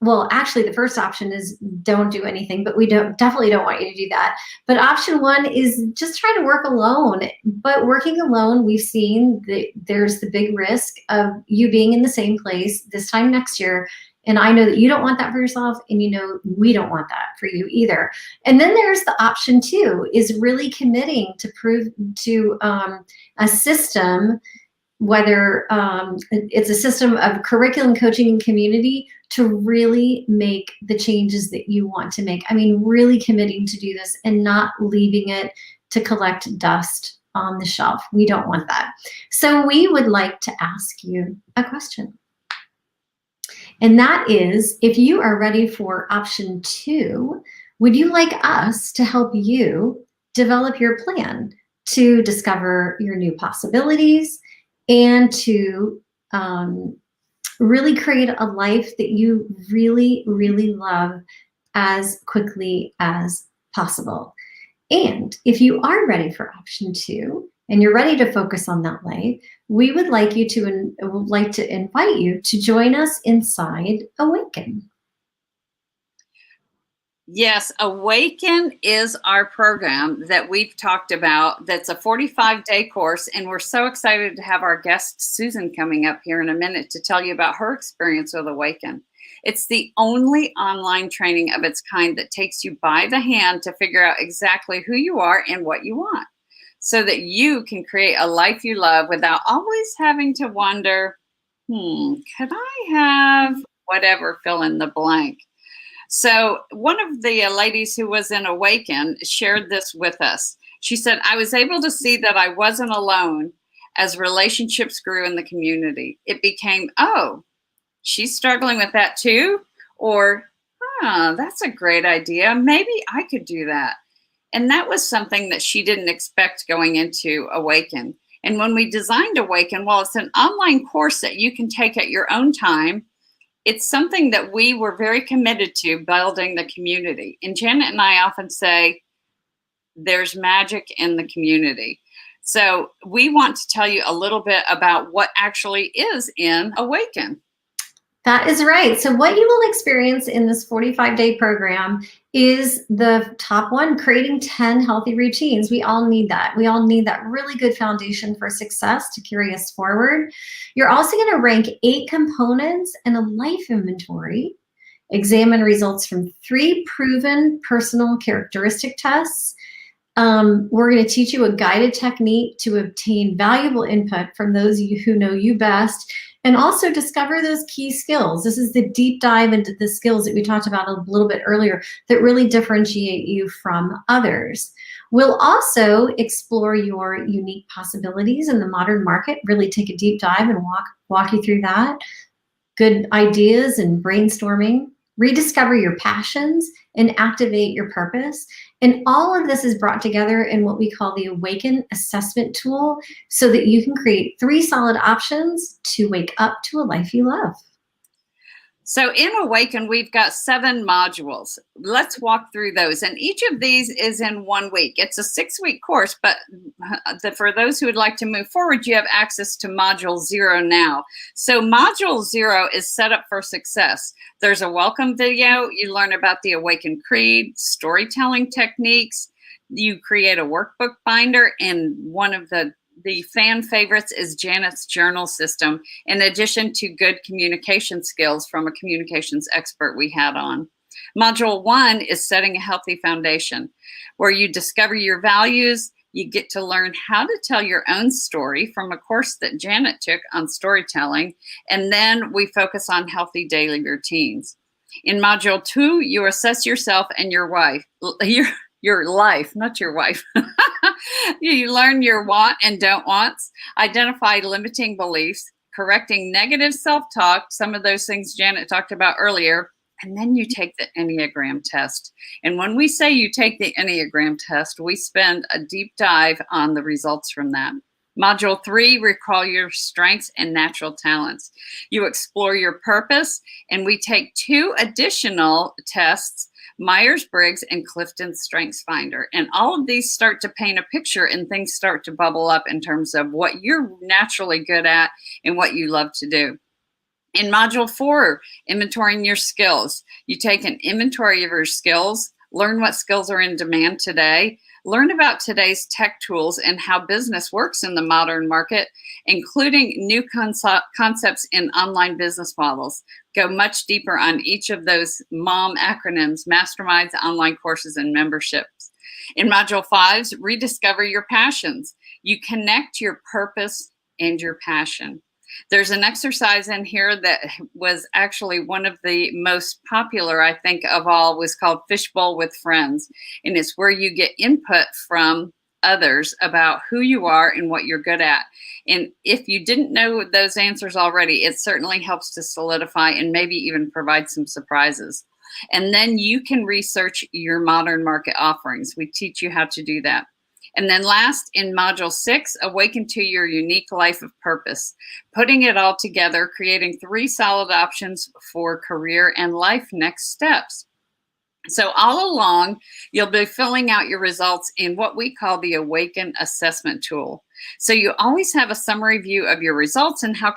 well, actually the first option is don't do anything, but we definitely don't want you to do that. But option 1 is just try to work alone. But working alone, we've seen that there's the big risk of you being in the same place this time next year And I know that you don't want that for yourself, and you know we don't want that for you either. And then there's the option two, is really committing to prove to a system, whether it's a system of curriculum, coaching, and community, to really make the changes that you want to make. I mean, really committing to do this and not leaving it to collect dust on the shelf. We don't want that. So we would like to ask you a question. And that is, if you are ready for option two, would you like us to help you develop your plan to discover your new possibilities and to really create a life that you really, really love as quickly as possible? And if you are ready for option two and you're ready to focus on that life, we would like to invite you to join us inside Awaken. Yes, Awaken is our program that we've talked about. That's a 45-day course, and we're so excited to have our guest Susan coming up here in a minute to tell you about her experience with Awaken. It's the only online training of its kind that takes you by the hand to figure out exactly who you are and what you want, so that you can create a life you love without always having to wonder, could I have whatever, fill in the blank. So one of the ladies who was in Awaken shared this with us. She said, I was able to see that I wasn't alone as relationships grew in the community. It became, oh, she's struggling with that too? Or, that's a great idea. Maybe I could do that. And that was something that she didn't expect going into Awaken. And when we designed Awaken, well, it's an online course that you can take at your own time. It's something that we were very committed to building the community. And Janet and I often say, there's magic in the community. So we want to tell you a little bit about what actually is in Awaken. That is right. So what you will experience in this 45-day program is the top one, creating 10 healthy routines. We all need that. We all need that really good foundation for success to carry us forward. You're also going to rank 8 components and a life inventory, examine results from 3 proven personal characteristic tests. We're going to teach you a guided technique to obtain valuable input from those who know you best, and also discover those key skills. This is the deep dive into the skills that we talked about a little bit earlier that really differentiate you from others. We'll also explore your unique possibilities in the modern market, really take a deep dive and walk you through that. Good ideas and brainstorming, rediscover your passions, and activate your purpose. And all of this is brought together in what we call the Awaken Assessment Tool, so that you can create 3 solid options to wake up to a life you love. So in Awaken, we've got 7 modules. Let's walk through those. And each of these is in 1 week. It's a 6-week course, but for those who would like to move forward, you have access to Module 0 now. So Module 0 is set up for success. There's a welcome video. You learn about the Awaken Creed, storytelling techniques. You create a workbook binder, and one of the fan favorites is Janet's journal system, in addition to good communication skills from a communications expert we had on. Module 1 is setting a healthy foundation, where you discover your values. You get to learn how to tell your own story from a course that Janet took on storytelling. And then we focus on healthy daily routines. In Module 2, you assess yourself and your life, not your wife. You learn your want and don't wants, identify limiting beliefs, correcting negative self-talk, some of those things Janet talked about earlier, and then you take the Enneagram test. And when we say you take the Enneagram test, we spend a deep dive on the results from that. Module 3, recall your strengths and natural talents. You explore your purpose, and we take 2 additional tests, Myers-Briggs and Clifton's Strengths Finder. And all of these start to paint a picture, and things start to bubble up in terms of what you're naturally good at and what you love to do. In Module 4, inventorying your skills. You take an inventory of your skills, learn what skills are in demand today, Learn about today's tech tools and how business works in the modern market, including new concepts in online business models. Go much deeper on each of those MOM acronyms: masterminds, online courses, and memberships. In Module 5, rediscover your passions. You connect your purpose and your passion. There's an exercise in here that was actually one of the most popular, I think, of all, was called Fishbowl with Friends. And it's where you get input from others about who you are and what you're good at. And if you didn't know those answers already, it certainly helps to solidify and maybe even provide some surprises. And then you can research your modern market offerings. We teach you how to do that. And then last, in Module 6, awaken to your unique life of purpose. Putting it all together, creating 3 solid options for career and life next steps. So all along, you'll be filling out your results in what we call the Awaken Assessment Tool. So you always have a summary view of your results and how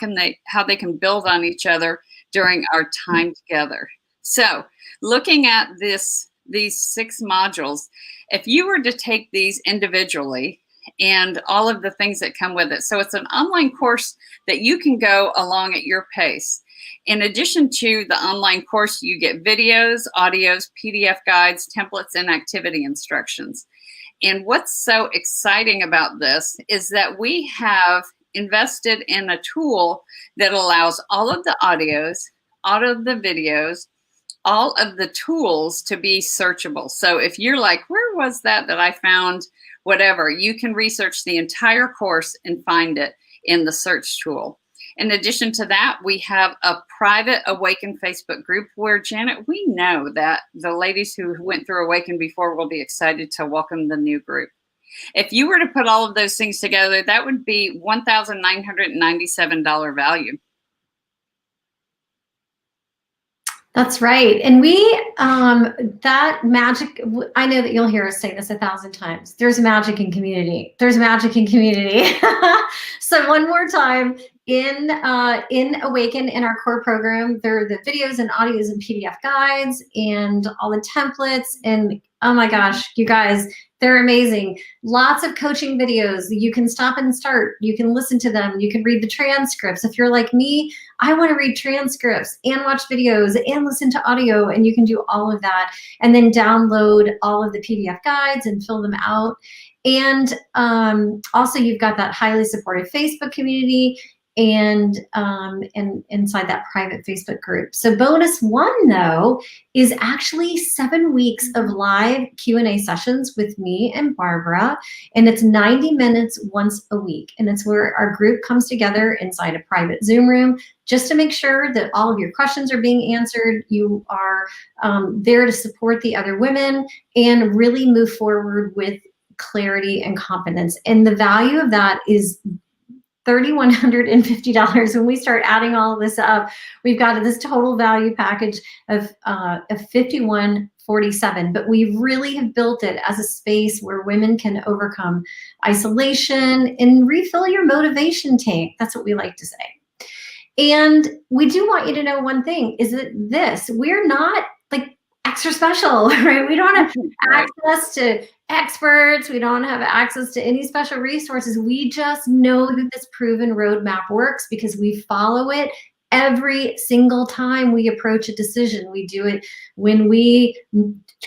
they can build on each other during our time together. So looking at these 6 modules, if you were to take these individually and all of the things that come with it, so it's an online course that you can go along at your pace. In addition to the online course, you get videos, audios, PDF guides, templates, and activity instructions. And what's so exciting about this is that we have invested in a tool that allows all of the audios, all of the videos, all of the tools to be searchable. So if you're like, where was that I found whatever, you can research the entire course and find it in the search tool. In addition to that, we have a private Awaken Facebook group where, Janet, we know that the ladies who went through Awaken before will be excited to welcome the new group. If you were to put all of those things together, that would be $1,997 value. That's right. And that magic, I know that you'll hear us say this 1,000 times. There's magic in community. There's magic in community. So one more time, in Awaken, in our core program, there are the videos and audios and PDF guides and all the templates. And oh my gosh, you guys, they're amazing. Lots of coaching videos. You can stop and start. You can listen to them. You can read the transcripts. If you're like me, I want to read transcripts and watch videos and listen to audio, and you can do all of that. And then download all of the PDF guides and fill them out. And also you've got that highly supportive Facebook community and inside that private Facebook group. So bonus 1, though, is actually 7 weeks of live Q&A sessions with me and Barbara, and it's 90 minutes once a week. And it's where our group comes together inside a private Zoom room just to make sure that all of your questions are being answered. You are there to support the other women and really move forward with clarity and confidence. And the value of that is $3,150. When we start adding all of this up, we've got this total value package of $5,147. But we really have built it as a space where women can overcome isolation and refill your motivation tank. That's what we like to say. And we do want you to know one thing, is that we're not like extra special, right? We don't have access to experts. We don't have access to any special resources. We just know that this proven roadmap works because we follow it every single time we approach a decision. We do it when we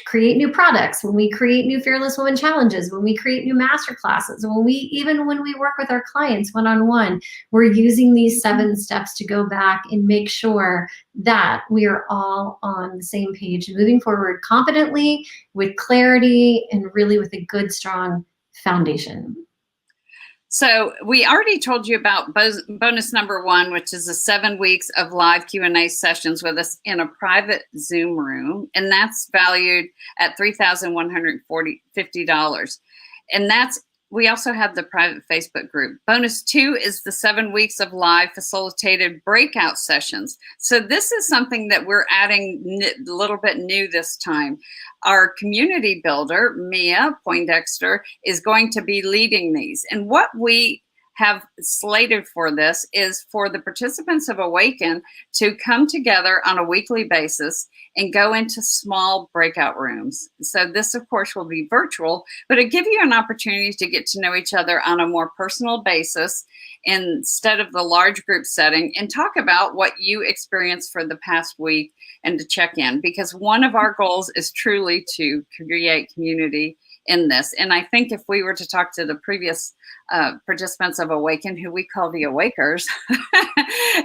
create new products, when we create new Fearless Woman challenges, when we create new masterclasses, when we work with our clients one-on-one. We're using these 7 steps to go back and make sure that we are all on the same page, moving forward confidently, with clarity, and really with a good, strong foundation. So we already told you about bonus number 1, which is the 7 weeks of live Q&A sessions with us in a private Zoom room. And that's valued at $3,150. And we also have the private Facebook group. Bonus 2 is the 7 weeks of live facilitated breakout sessions. So this is something that we're adding a little bit new this time. Our community builder, Mia Poindexter, is going to be leading these. And what we have slated for this is for the participants of Awaken to come together on a weekly basis and go into small breakout rooms. So this, of course, will be virtual, but it gives you an opportunity to get to know each other on a more personal basis instead of the large group setting, and talk about what you experienced for the past week and to check in, because one of our goals is truly to create community in this. And I think if we were to talk to the previous participants of Awaken, who we call the Awakers,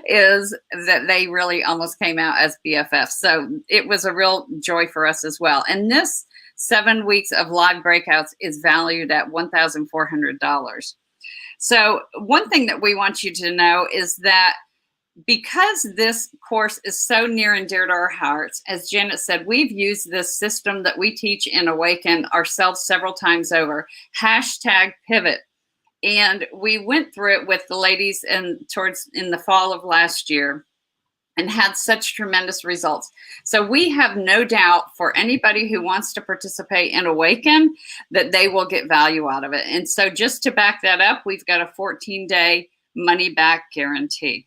is that they really almost came out as BFFs. So it was a real joy for us as well. And this 7 weeks of live breakouts is valued at $1,400. So one thing that we want you to know is that because this course is so near and dear to our hearts, as Janet said, we've used this system that we teach in Awaken ourselves several times over, #pivot. And we went through it with the ladies in the fall of last year and had such tremendous results. So we have no doubt for anybody who wants to participate in Awaken that they will get value out of it. And so just to back that up, we've got a 14-day money-back guarantee.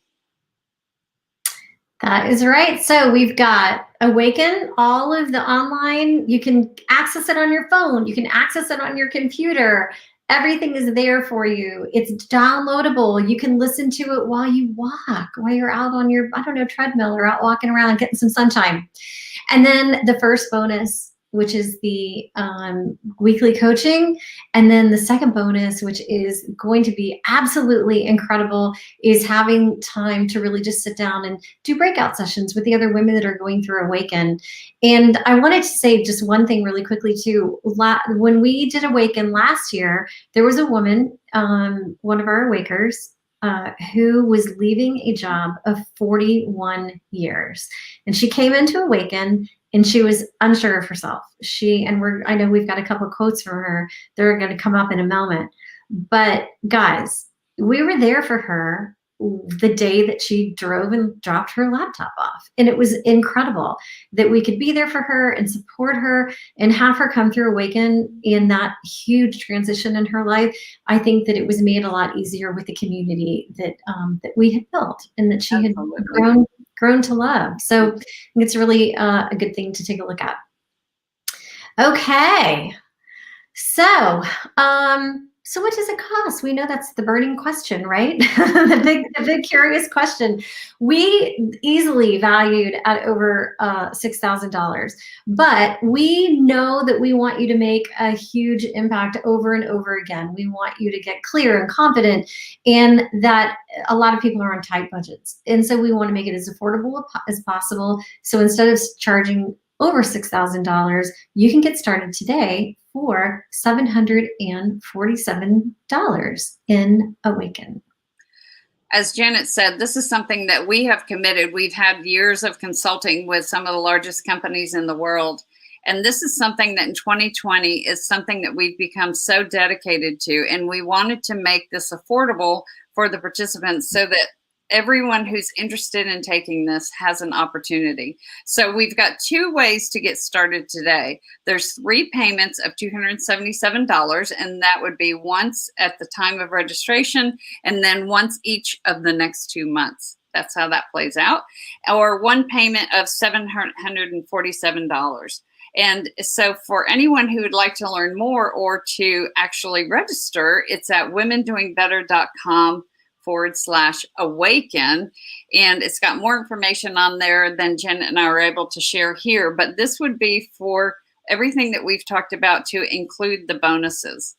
That is right. So we've got Awaken, all of the online. You can access it on your phone. You can access it on your computer. Everything is there for you. It's downloadable. You can listen to it while you walk, while you're out on your, treadmill, or out walking around getting some sunshine. And then the first bonus, which is the weekly coaching. And then the second bonus, which is going to be absolutely incredible, is having time to really just sit down and do breakout sessions with the other women that are going through Awaken. And I wanted to say just one thing really quickly too. When we did Awaken last year, there was a woman, one of our Awakers, who was leaving a job of 41 years. And she came into Awaken and she was unsure of herself. I know we've got a couple of quotes from her. They're going to come up in a moment. But guys, we were there for her the day that she drove and dropped her laptop off. And it was incredible that we could be there for her and support her and have her come through Awaken in that huge transition in her life. I think that it was made a lot easier with the community that we had built and that she had grown to love. So I think it's really a good thing to take a look at. Okay. So, so what does it cost? We know that's the burning question, right? the big curious question. We easily valued at over $6,000, but we know that we want you to make a huge impact over and over again. We want you to get clear and confident, and that a lot of people are on tight budgets. And so we want to make it as affordable as possible. So instead of charging over $6,000, you can get started today for $747 in Awaken. As Janet said, this is something that we have committed. We've had years of consulting with some of the largest companies in the world. And this is something that in 2020 is something that we've become so dedicated to. And we wanted to make this affordable for the participants so that everyone who's interested in taking this has an opportunity. So we've got 2 ways to get started today. There's 3 payments of $277, and that would be once at the time of registration and then once each of the next 2 months. That's how that plays out. Or 1 payment of $747. And so for anyone who would like to learn more or to actually register, it's at womendoingbetter.com/awaken, and it's got more information on there than Jen and I are able to share here, but this would be for everything that we've talked about to include the bonuses.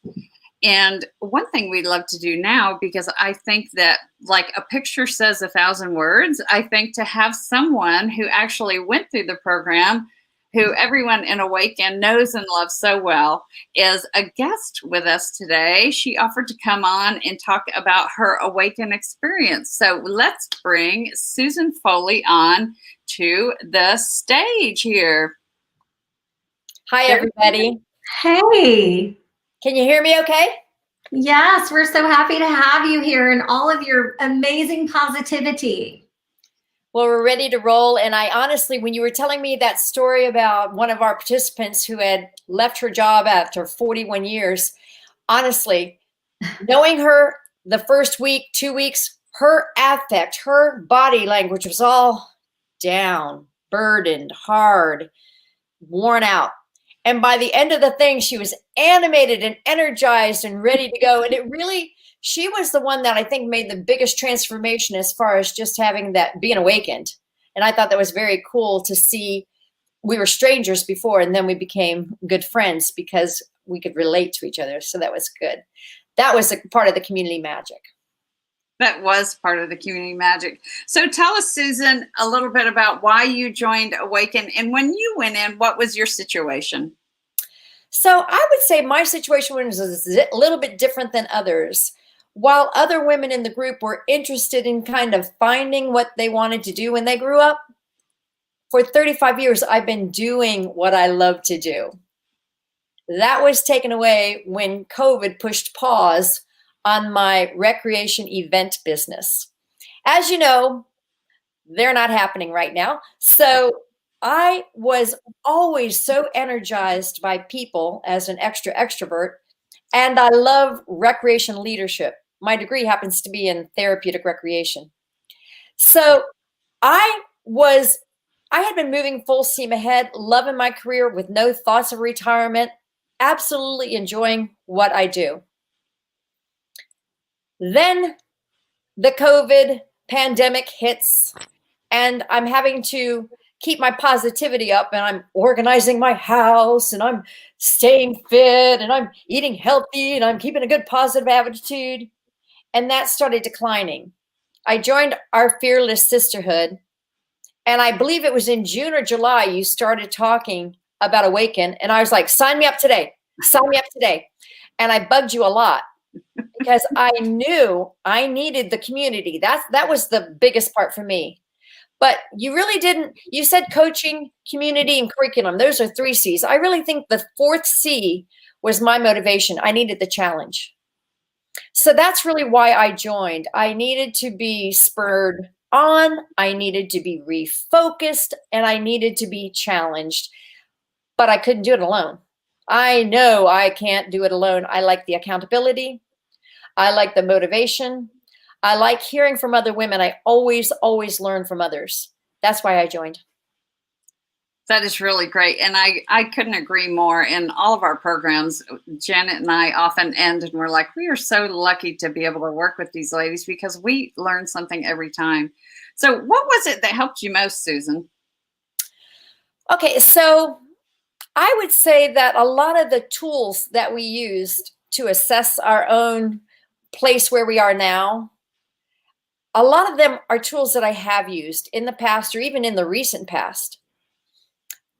And one thing we'd love to do now, because I think that like a picture says 1,000 words, I think to have someone who actually went through the program, who everyone in Awaken knows and loves so well, is a guest with us today. She offered to come on and talk about her Awaken experience. So let's bring Susan Foley on to the stage here. Hi, everybody. Hey. Can you hear me okay? Yes, we're so happy to have you here and all of your amazing positivity. Well, we're ready to roll. And I honestly, when you were telling me that story about one of our participants who had left her job after 41 years, honestly, knowing her the first week, 2 weeks, her affect, her body language was all down, burdened, hard, worn out. And by the end of the thing, she was animated and energized and ready to go. And it really, she was the one that I think made the biggest transformation as far as just having that, being awakened. And I thought that was very cool to see. We were strangers before, and then we became good friends because we could relate to each other. So that was good. That was a part of the community magic. That was part of the community magic. So tell us, Susan, a little bit about why you joined Awaken, and when you went in, what was your situation? So I would say my situation was a little bit different than others. While other women in the group were interested in kind of finding what they wanted to do when they grew up, for 35 years, I've been doing what I love to do. That was taken away when COVID pushed pause on my recreation event business. As you know, they're not happening right now. So I was always so energized by people as an extrovert, and I love recreation leadership. My degree happens to be in therapeutic recreation. So I had been moving full steam ahead, loving my career with no thoughts of retirement, absolutely enjoying what I do. Then the COVID pandemic hits, and I'm having to keep my positivity up, and I'm organizing my house, and I'm staying fit, and I'm eating healthy, and I'm keeping a good positive attitude. And that started declining. I joined our Fearless Sisterhood, and I believe it was in June or July you started talking about Awaken, and I was like, sign me up today. Sign me up today. And I bugged you a lot because I knew I needed the community. That was the biggest part for me. But you really didn't. You said coaching, community, and curriculum. Those are 3 C's. I really think the 4th C was my motivation. I needed the challenge. So that's really why I joined. I needed to be spurred on. I needed to be refocused, and I needed to be challenged. But I couldn't do it alone. I know I can't do it alone. I like the accountability. I like the motivation. I like hearing from other women. I always learn from others. That's why I joined. That is really great. And I couldn't agree more. In all of our programs, Janet and I often end and we're like, we are so lucky to be able to work with these ladies because we learn something every time. So what was it that helped you most, Susan? Okay, so I would say that a lot of the tools that we used to assess our own place where we are now, a lot of them are tools that I have used in the past or even in the recent past.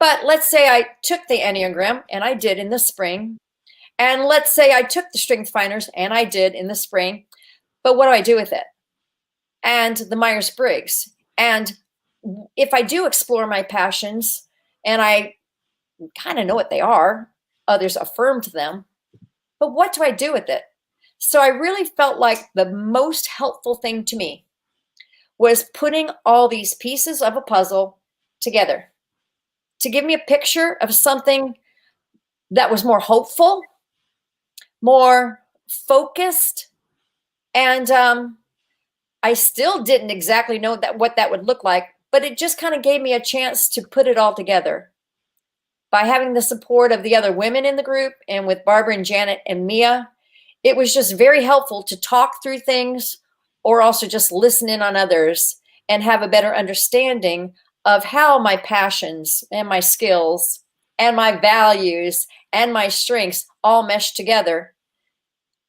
But let's say I took the Enneagram, and I did in the spring. And let's say I took the Strength Finders, and I did in the spring. But what do I do with it? And the Myers-Briggs. And if I do explore my passions, and I kind of know what they are, others affirmed them, but what do I do with it? So I really felt like the most helpful thing to me was putting all these pieces of a puzzle together to give me a picture of something that was more hopeful, more focused, and I still didn't exactly know what that would look like, but it just kind of gave me a chance to put it all together. By having the support of the other women in the group and with Barbara and Janet and Mia, it was just very helpful to talk through things or also just listen in on others and have a better understanding of how my passions and my skills and my values and my strengths all mesh together.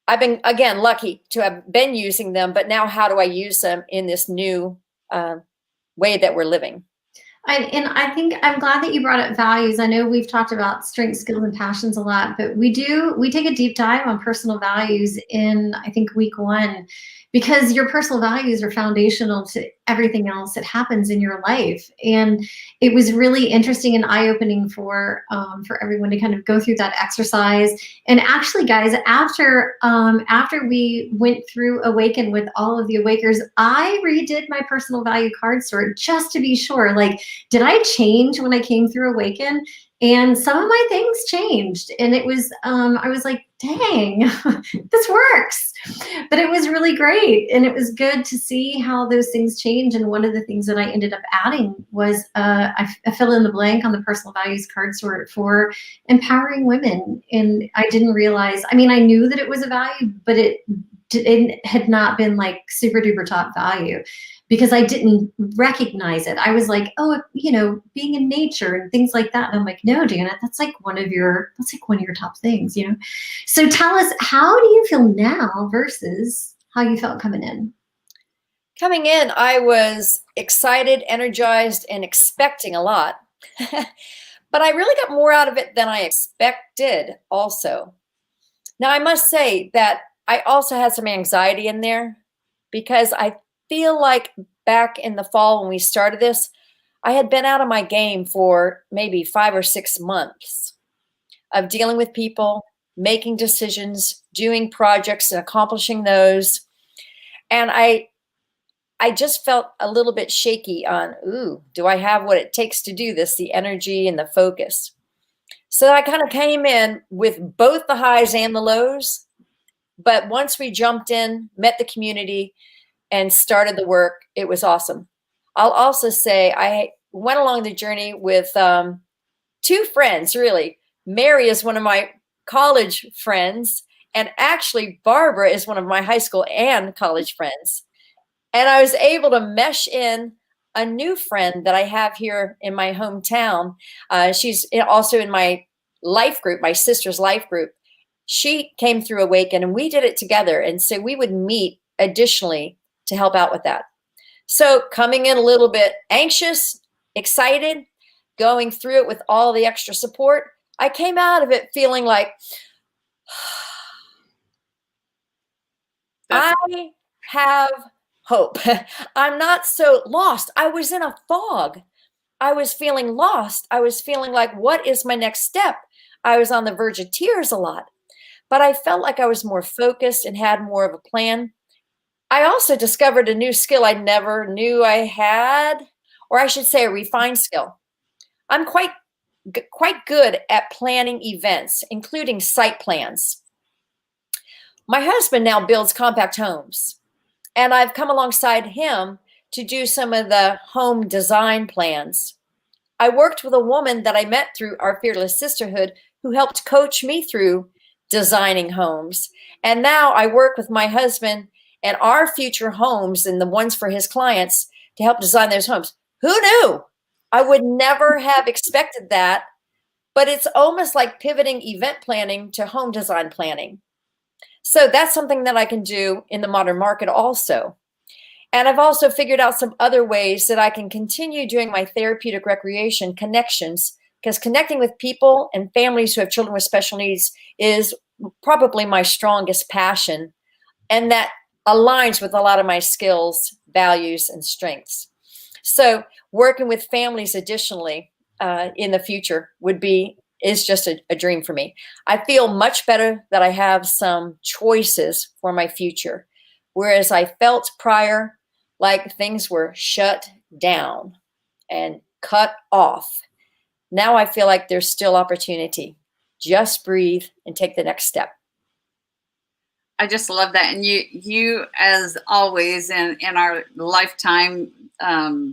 I've been, again, lucky to have been using them, but now how do I use them in this new way that we're living? I think I'm glad that you brought up values. I know we've talked about strengths, skills, and passions a lot, but we take a deep dive on personal values in, I think, week 1, because your personal values are foundational to everything else that happens in your life. And it was really interesting and eye-opening for everyone to kind of go through that exercise. And actually, guys, after we went through Awaken with all of the Awakers, I redid my personal value card sort just to be sure. Like, did I change when I came through Awaken? And some of my things changed, and it was, I was like, dang, this works. But it was really great, and it was good to see how those things change. And one of the things that I ended up adding was I fill in the blank on the personal values card for empowering women. And I didn't realize, I mean, I knew that it was a value, but it had not been like super duper top value, because I didn't recognize it. I was like, oh, you know, being in nature and things like that. And I'm like, no, Janet, that's like one of your top things, you know? So tell us, how do you feel now versus how you felt coming in? Coming in, I was excited, energized, and expecting a lot. But I really got more out of it than I expected also. Now, I must say that I also had some anxiety in there, because I feel like back in the fall when we started this, I had been out of my game for maybe 5 or 6 months of dealing with people, making decisions, doing projects and accomplishing those. And I just felt a little bit shaky on, ooh, do I have what it takes to do this, the energy and the focus? So I kind of came in with both the highs and the lows. But once we jumped in, met the community, and started the work, it was awesome. I'll also say I went along the journey with 2 friends, really. Mary is one of my college friends, and actually Barbara is one of my high school and college friends. And I was able to mesh in a new friend that I have here in my hometown. She's also in my life group, my sister's life group. She came through Awaken, and we did it together. And so we would meet additionally to help out with that. So coming in a little bit anxious, excited, going through it with all the extra support, I came out of it feeling like, I have hope. I'm not so lost. I was in a fog. I was feeling lost. I was feeling like, what is my next step? I was on the verge of tears a lot, but I felt like I was more focused and had more of a plan. I also discovered a new skill I never knew I had, or I should say a refined skill. I'm quite good at planning events, including site plans. My husband now builds compact homes, and I've come alongside him to do some of the home design plans. I worked with a woman that I met through our Fearless Sisterhood who helped coach me through designing homes. And now I work with my husband and our future homes and the ones for his clients to help design those homes. Who knew? I would never have expected that, but it's almost like pivoting event planning to home design planning. So that's something that I can do in the modern market also. And I've also figured out some other ways that I can continue doing my therapeutic recreation connections, because connecting with people and families who have children with special needs is probably my strongest passion. And that aligns with a lot of my skills, values, and strengths. So working with families additionally in the future is just a dream for me. I feel much better that I have some choices for my future, whereas I felt prior like things were shut down and cut off. Now I feel like there's still opportunity. Just breathe and take the next step. I just love that. And you as always, in our lifetime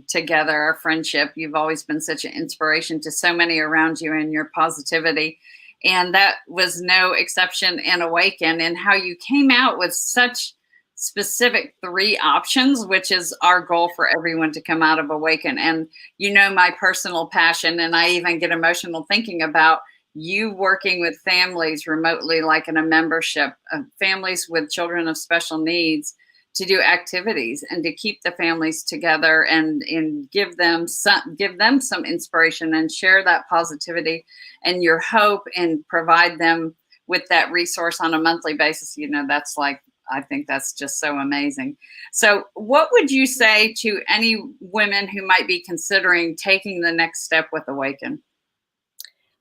together, our friendship, you've always been such an inspiration to so many around you and your positivity. And that was no exception in Awaken, and how you came out with such specific 3 options, which is our goal for everyone to come out of Awaken. And you know my personal passion, and I even get emotional thinking about you working with families remotely, like in a membership of families with children of special needs, to do activities and to keep the families together and give them some inspiration and share that positivity and your hope, and provide them with that resource on a monthly basis. You know, that's like, I think that's just so amazing. So what would you say to any women who might be considering taking the next step with Awaken?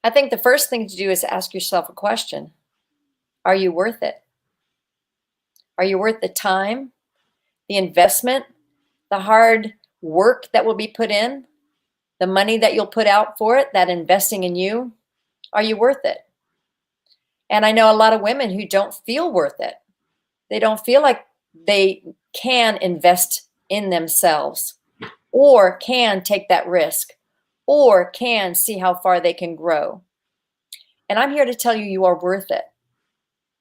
I think the first thing to do is ask yourself a question. Are you worth it? Are you worth the time, the investment, the hard work that will be put in, the money that you'll put out for it, that investing in you? Are you worth it? And I know a lot of women who don't feel worth it. They don't feel like they can invest in themselves or can take that risk or can see how far they can grow. And I'm here to tell you, you are worth it.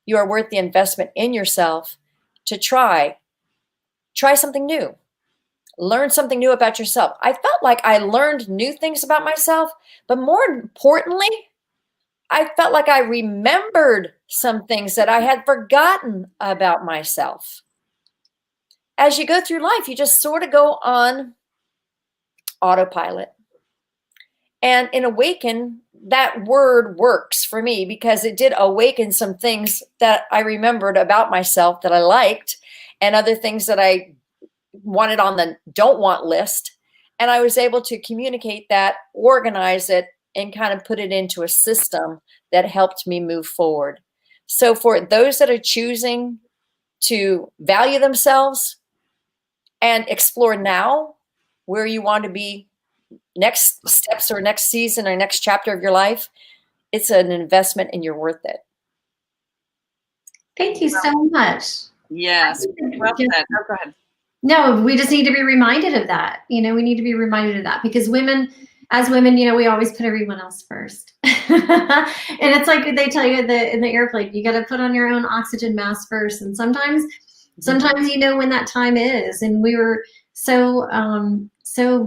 You are worth the investment in yourself to try something new. Learn something new about yourself. I felt like I learned new things about myself, but more importantly, I felt like I remembered some things that I had forgotten about myself. As you go through life, you just sort of go on autopilot. And in Awaken, that word works for me because it did awaken some things that I remembered about myself that I liked and other things that I wanted on the don't want list. And I was able to communicate that, organize it, and kind of put it into a system that helped me move forward. So for those that are choosing to value themselves and explore now where you want to be, next steps or next season or next chapter of your life, it's an investment and you're worth it. Thank you so much. Yes. Well said. Oh, go ahead. No, we just need to be reminded of that. We need to be reminded of that because as women, we always put everyone else first. And it's like they tell you in the airplane, you got to put on your own oxygen mask first. And sometimes when that time is. And we were so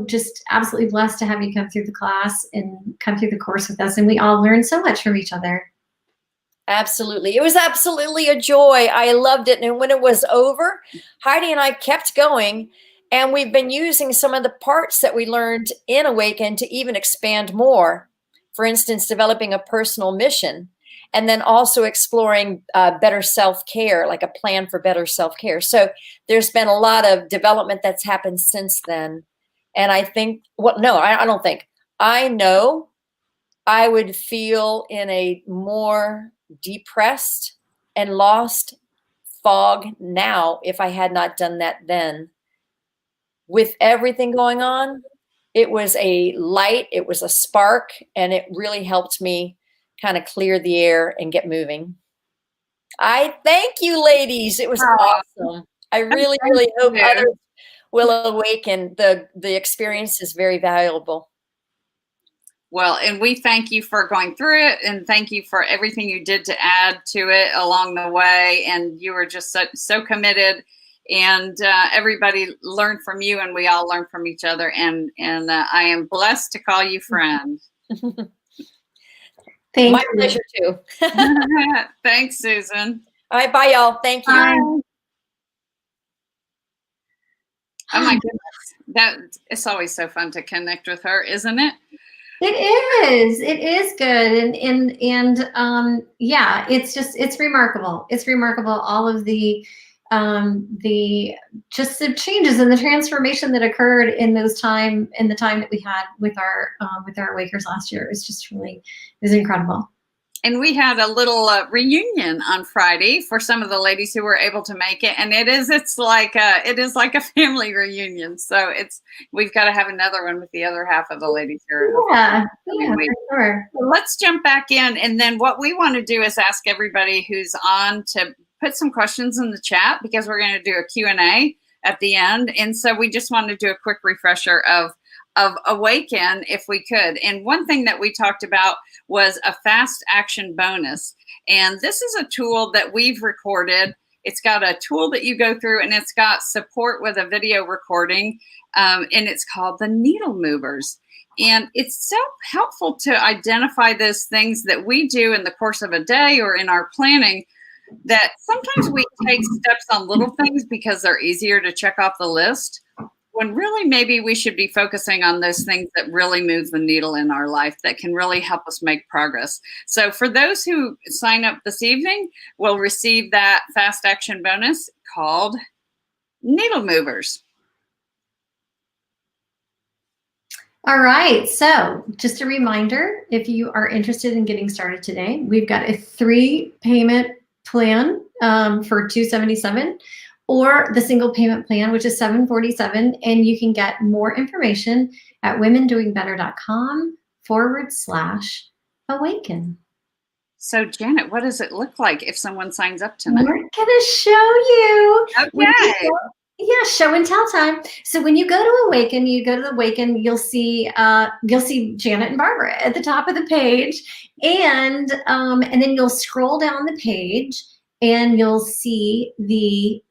just absolutely blessed to have you come through the class and come through the course with us. And we all learned so much from each other. Absolutely. It was absolutely a joy. I loved it. And when it was over, Heidi and I kept going. And we've been using some of the parts that we learned in Awaken to even expand more. For instance, developing a personal mission. And then also exploring better self-care, like a plan for better self-care. So there's been a lot of development that's happened since then. And I think, I don't think. I know I would feel in a more depressed and lost fog now if I had not done that then. With everything going on, it was a light, it was a spark, and it really helped me kind of clear the air and get moving. I thank you, ladies. It was awesome. I really, really hope others will awaken. The experience is very valuable. Well, and we thank you for going through it and thank you for everything you did to add to it along the way. And you were just so committed, and everybody learned from you and we all learned from each other. And I am blessed to call you friend. My pleasure too. Thanks, Susan. All right, bye y'all. Thank you. Bye. Oh my goodness. It's always so fun to connect with her, isn't it? It is good. And yeah, it's remarkable. It's remarkable. All of the changes and the transformation that occurred in the time that we had with our Awakers last year. It was incredible. And we had a little reunion on Friday for some of the ladies who were able to make it, and it is like a family reunion. So we've got to have another one with the other half of the ladies here. Yeah, for sure. Well, let's jump back in, and then what we want to do is ask everybody who's on to put some questions in the chat because we're going to do a Q&A at the end, and so we just want to do a quick refresher of Awaken if we could. And one thing that we talked about was a fast action bonus. And this is a tool that we've recorded. It's got a tool that you go through and it's got support with a video recording. And it's called the Needle Movers. And it's so helpful to identify those things that we do in the course of a day or in our planning that sometimes we take steps on little things because they're easier to check off the list, when really maybe we should be focusing on those things that really move the needle in our life that can really help us make progress. So for those who sign up this evening, will receive that fast action bonus called Needle Movers. All right, so just a reminder, if you are interested in getting started today, we've got a 3-payment plan for $277. Or the single payment plan, which is $747. And you can get more information at womendoingbetter.com/. Awaken. So Janet, what does it look like if someone signs up tonight? We're gonna show you. Okay. Yeah, show and tell time. So when you go to Awaken, you go to the Awaken, you'll see Janet and Barbara at the top of the page, and then you'll scroll down the page and you'll see the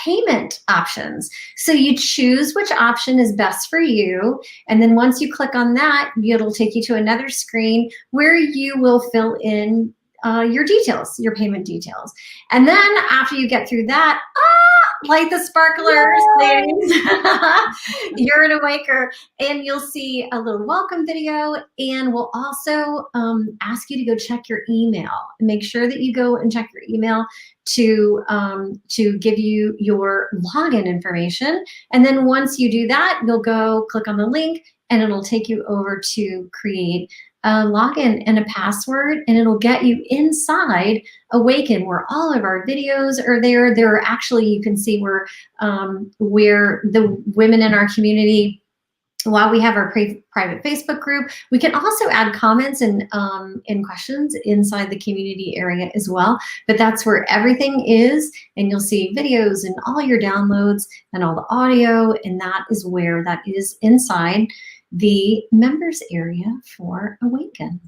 payment options. So you choose which option is best for you, and then once you click on that, it'll take you to another screen where you will fill in your details, your payment details. And then after you get through that, light the sparklers, ladies. You're an awaker, and you'll see a little welcome video, and we'll also ask you to go check your email. Make sure that you go and check your email to give you your login information. And then once you do that, you'll go click on the link, and it'll take you over to create a login and a password, and it'll get you inside Awaken, where all of our videos are there. There are actually, you can see where the women in our community, while we have our private Facebook group, we can also add comments and questions inside the community area as well. But that's where everything is, and you'll see videos and all your downloads and all the audio, and that is where that is inside the members area for Awaken.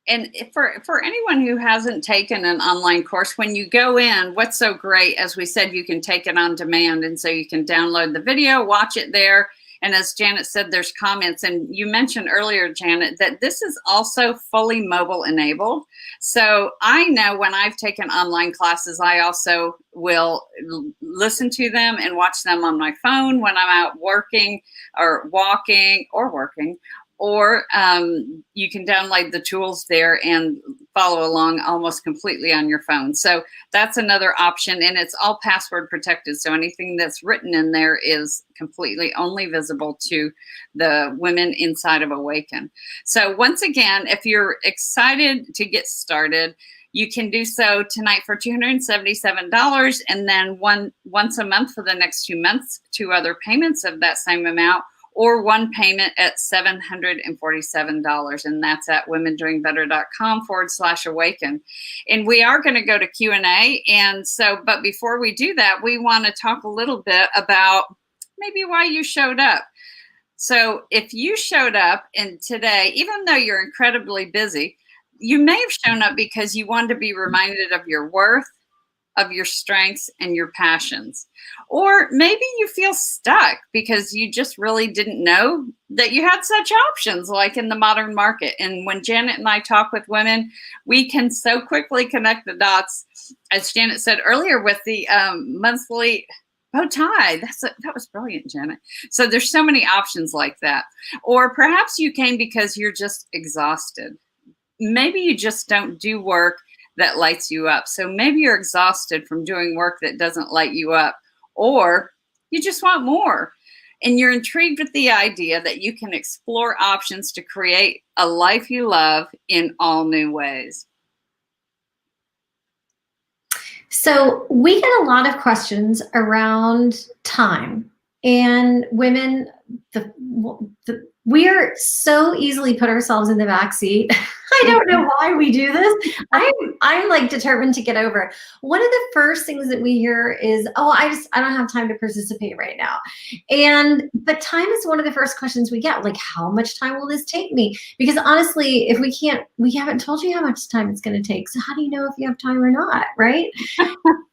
And for anyone who hasn't taken an online course, when you go in, what's so great, as we said, you can take it on demand. And so you can download the video, watch it there. And as Janet said, there's comments. And you mentioned earlier, Janet, that this is also fully mobile enabled. So I know when I've taken online classes, I also will listen to them and watch them on my phone when I'm out working or walking or working. Or you can download the tools there and follow along almost completely on your phone. So that's another option, and it's all password protected. So anything that's written in there is completely only visible to the women inside of Awaken. So once again, if you're excited to get started, you can do so tonight for $277, and then once a month for the next 2 months, 2 other payments of that same amount, or one payment at $747. And that's at womendoingbetter.com/awaken. And we are going to go to Q&A. And so, but before we do that, we want to talk a little bit about maybe why you showed up. So if you showed up and today, even though you're incredibly busy, you may have shown up because you wanted to be reminded of your worth, of your strengths and your passions. Or maybe you feel stuck because you just really didn't know that you had such options like in the modern market. And when Janet and I talk with women, we can so quickly connect the dots, as Janet said earlier, with the monthly bow tie. That was brilliant, Janet. So there's so many options like that. Or perhaps you came because you're just exhausted. Maybe you just don't do work that lights you up. So maybe you're exhausted from doing work that doesn't light you up, or you just want more. And you're intrigued with the idea that you can explore options to create a life you love in all new ways. So we get a lot of questions around time, and women, we are so easily put ourselves in the back seat. I don't know why we do this. I'm like determined to get over it. One of the first things that we hear is, oh, I don't have time to participate right now. But time is one of the first questions we get, like, how much time will this take me? Because honestly, if we haven't told you how much time it's going to take. So how do you know if you have time or not, right?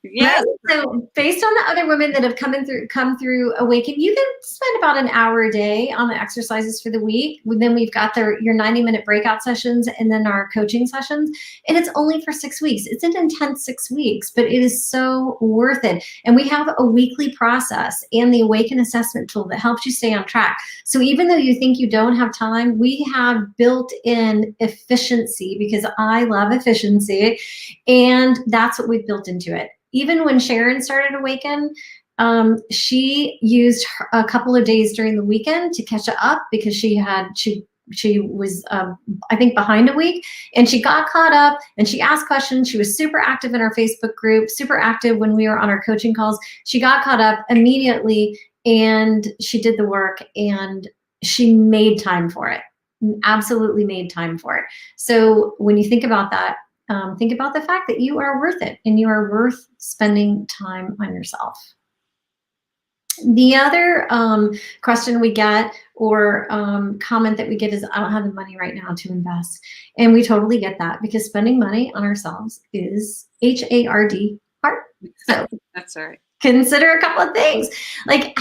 Yes. Right? So based on the other women that have come through Awaken, you can spend about an hour a day on the exercises for the week. Then we've got your 90-minute breakout sessions and then our coaching sessions. And it's only for 6 weeks. It's an intense 6 weeks, but it is so worth it. And we have a weekly process and the Awaken assessment tool that helps you stay on track. So even though you think you don't have time, we have built-in efficiency, because I love efficiency, and that's what we've built into it. Even when Sharon started Awaken, she used a couple of days during the weekend to catch up, because she was, I think, behind a week, and she got caught up and she asked questions. She was super active in our Facebook group, super active when we were on our coaching calls. She got caught up immediately, and she did the work, and she made time for it. absolutely made time for it. So when you think about that, think about the fact that you are worth it and you are worth spending time on yourself. The other question we get or comment that we get is, I don't have the money right now to invest. And we totally get that, because spending money on ourselves is HARD, hard. So That's right. Consider a couple of things. Like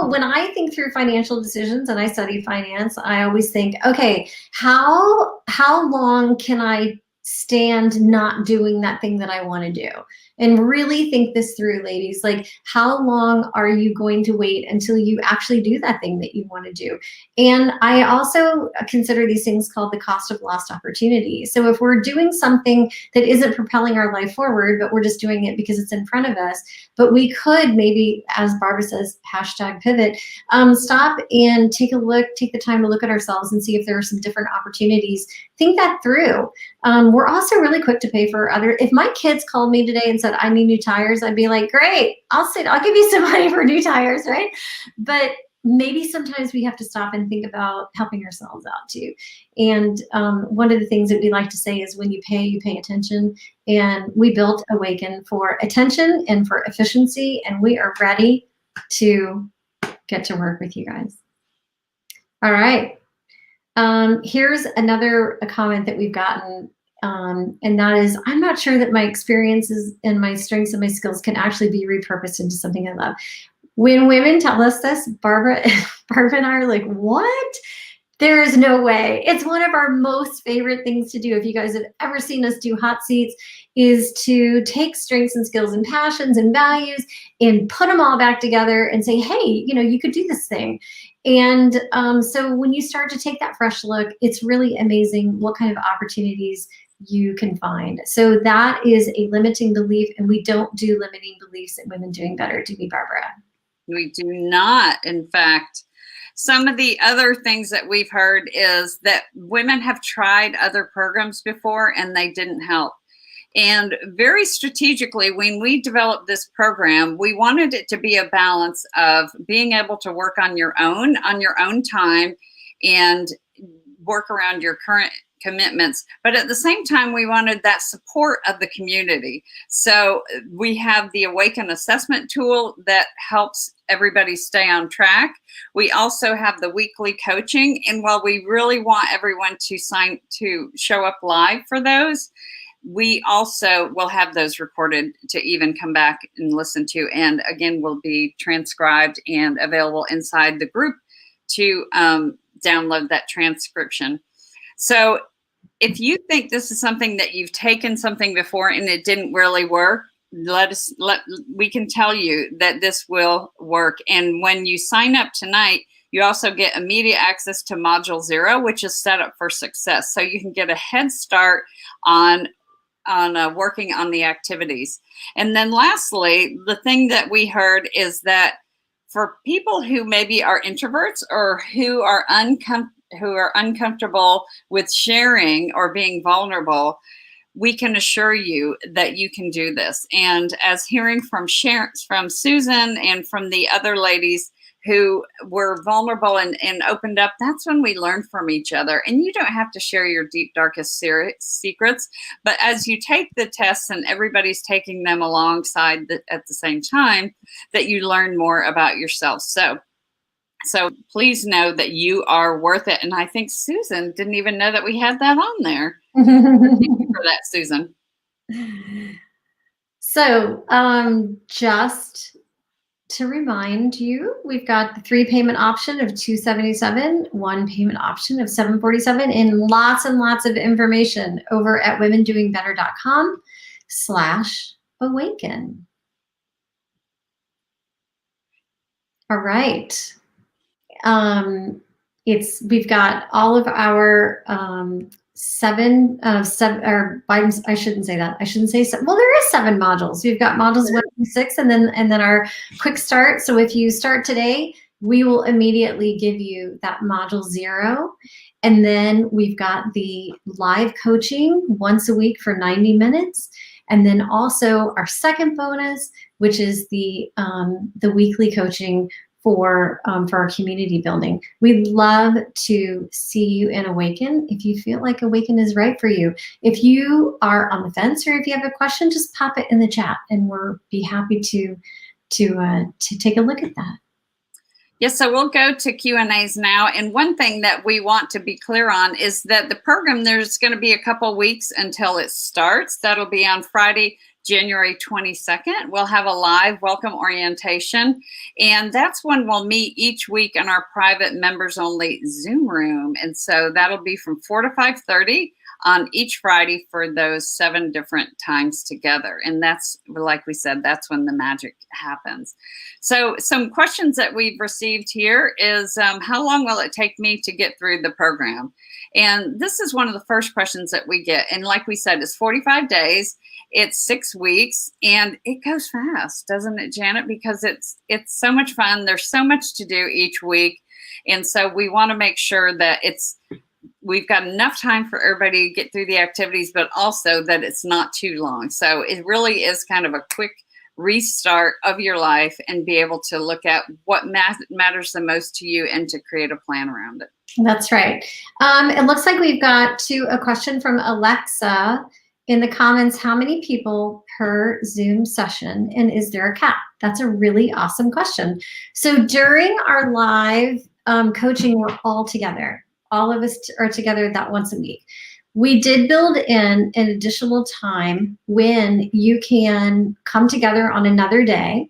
when I think through financial decisions and I study finance, I always think, okay, how long can I stand not doing that thing that I want to do? And really think this through, ladies. Like, how long are you going to wait until you actually do that thing that you want to do? And I also consider these things called the cost of lost opportunity. So if we're doing something that isn't propelling our life forward, but we're just doing it because it's in front of us, but we could maybe, as Barbara says, #pivot, stop and take the time to look at ourselves and see if there are some different opportunities. Think that through. We're also really quick to pay for if my kids called me today and said, I need new tires, I'd be like, great, I'll give you some money for new tires, right? But maybe sometimes we have to stop and think about helping ourselves out too. And one of the things that we like to say is, when you pay attention. And we built Awaken for attention and for efficiency, and we are ready to get to work with you guys. All right. Here's another comment that we've gotten, and that is, I'm not sure that my experiences and my strengths and my skills can actually be repurposed into something I love. When women tell us this, Barbara and I are like, what? There is no way. It's one of our most favorite things to do. If you guys have ever seen us do hot seats, is to take strengths and skills and passions and values and put them all back together and say, hey, you could do this thing. And so when you start to take that fresh look, it's really amazing what kind of opportunities you can find. So that is a limiting belief, and we don't do limiting beliefs at Women Doing Better, do we, Barbara? We do not. In fact, some of the other things that we've heard is that women have tried other programs before and they didn't help. And very strategically, when we developed this program, we wanted it to be a balance of being able to work on your own time and work around your current commitments. But at the same time, we wanted that support of the community. So we have the Awaken assessment tool that helps everybody stay on track. We also have the weekly coaching. And while we really want everyone to show up live for those, we also will have those recorded to even come back and listen to. And again, will be transcribed and available inside the group to download that transcription. So if you think this is something that you've taken something before and it didn't really work, we can tell you that this will work. And when you sign up tonight, you also get immediate access to Module 0, which is set up for success. So you can get a head start on working on the activities. And then lastly, the thing that we heard is that for people who maybe are introverts or who are uncomfortable with sharing or being vulnerable, we can assure you that you can do this. And as hearing from Susan and from the other ladies who were vulnerable and opened up, that's when we learn from each other. And you don't have to share your deep, darkest secrets, but as you take the tests and everybody's taking them alongside at the same time, that you learn more about yourself. So please know that you are worth it. And I think Susan didn't even know that we had that on there. Thank you for that, Susan. So just to remind you, we've got the 3 payment option of $277, 1 payment option of $747, and lots of information over at womendoingbetter.com/awaken. All right. We've got all of our I shouldn't say that. I shouldn't say seven. Well, there is 7 modules. We've got modules 1 through 6, and then our quick start. So if you start today, we will immediately give you that module 0. And then we've got the live coaching once a week for 90 minutes. And then also our second bonus, which is the weekly coaching for our community building. We'd love to see you in Awaken if you feel like Awaken is right for you. If you are on the fence or if you have a question, just pop it in the chat and we'll be happy to take a look at that. Yes, so we'll go to Q&As now. And one thing that we want to be clear on is that the program, there's going to be a couple weeks until it starts. That'll be on Friday, January 22nd. We'll have a live welcome orientation. And that's when we'll meet each week in our private members only Zoom room. And so that'll be from 4 to 5:30 on each Friday for those 7 different times together. And that's, like we said, that's when the magic happens. So some questions that we've received here is, how long will it take me to get through the program? And this is one of the first questions that we get. And like we said, it's 45 days, it's 6 weeks, and it goes fast, doesn't it, Janet? Because it's so much fun. There's so much to do each week. And so we want to make sure that we've got enough time for everybody to get through the activities, but also that it's not too long. So it really is kind of a quick restart of your life and be able to look at what matters the most to you and to create a plan around it. That's right. It looks like we've got a question from Alexa in the comments. How many people per Zoom session, and is there a cap? That's a really awesome question. So during our live coaching, we're all together. All of us are together that once a week. We did build in an additional time when you can come together on another day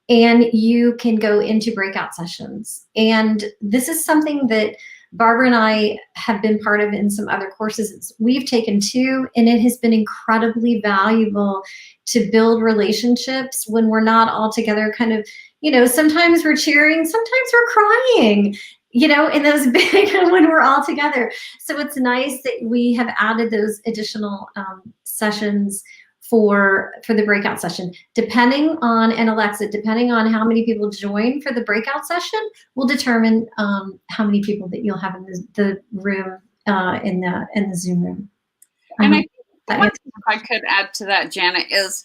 and you can go into breakout sessions. And this is something that Barbara and I have been part of in some other courses we've taken too, and it has been incredibly valuable to build relationships when we're not all together, kind of, sometimes we're cheering, sometimes we're crying, in those big, when we're all together. So it's nice that we have added those additional sessions for the breakout session. Depending on, and Alexa, depending on how many people join for the breakout session, will determine how many people that you'll have in the room, in the Zoom room. And if I could add to that, Janet, is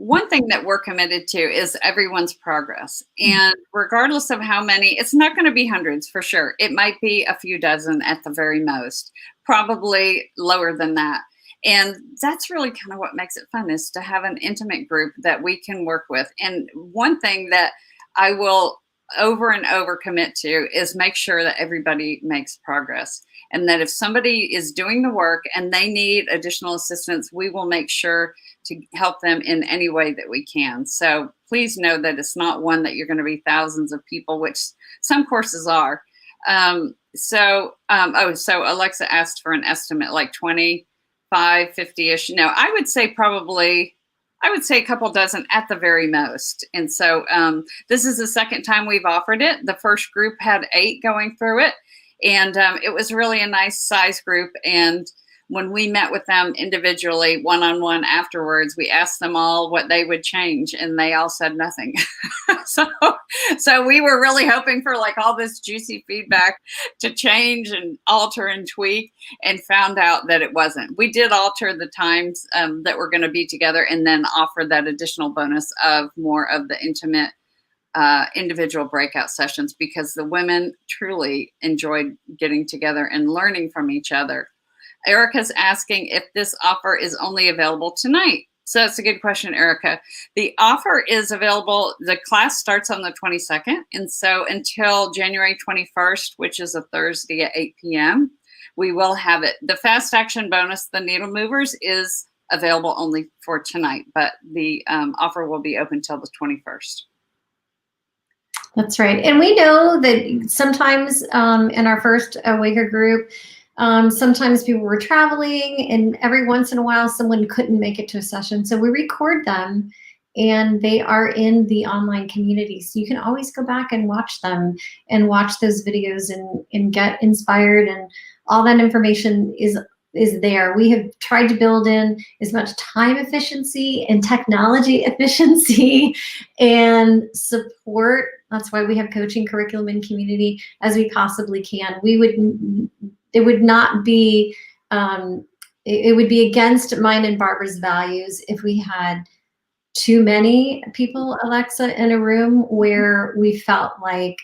one thing that we're committed to is everyone's progress. And regardless of how many, it's not going to be hundreds for sure. It might be a few dozen at the very most, probably lower than that. And that's really kind of what makes it fun, is to have an intimate group that we can work with. And one thing that I will over and over commit to is make sure that everybody makes progress. And that if somebody is doing the work and they need additional assistance, we will make sure to help them in any way that we can. So please know that it's not one that you're going to be thousands of people, which some courses are. So Alexa asked for an estimate, like 25, 50-ish. No, I would say a couple dozen at the very most. And so this is the second time we've offered it. The first group had 8 going through it. And it was really a nice size group. And when we met with them individually, one-on-one afterwards, we asked them all what they would change, and they all said nothing. So we were really hoping for like all this juicy feedback to change and alter and tweak, and found out that it wasn't. We did alter the times that we're going to be together, and then offer that additional bonus of more of the intimate individual breakout sessions, because the women truly enjoyed getting together and learning from each other. Erica's asking if this offer is only available tonight. So that's a good question, Erica. The offer is available. The class starts on the 22nd. And so until January 21st, which is a Thursday at 8 p.m., we will have it. The fast action bonus, the needle movers, is available only for tonight, but the offer will be open till the 21st. That's right. And we know that sometimes in our first Awaker group, sometimes people were traveling, and every once in a while someone couldn't make it to a session. So we record them, and they are in the online community. So you can always go back and watch them and watch those videos and get inspired, and all that information is there. We have tried to build in as much time efficiency and technology efficiency and support. That's why we have coaching, curriculum, and community as we possibly can. It would not be, it would be against mine and Barbara's values if we had too many people, Alexa, in a room where we felt like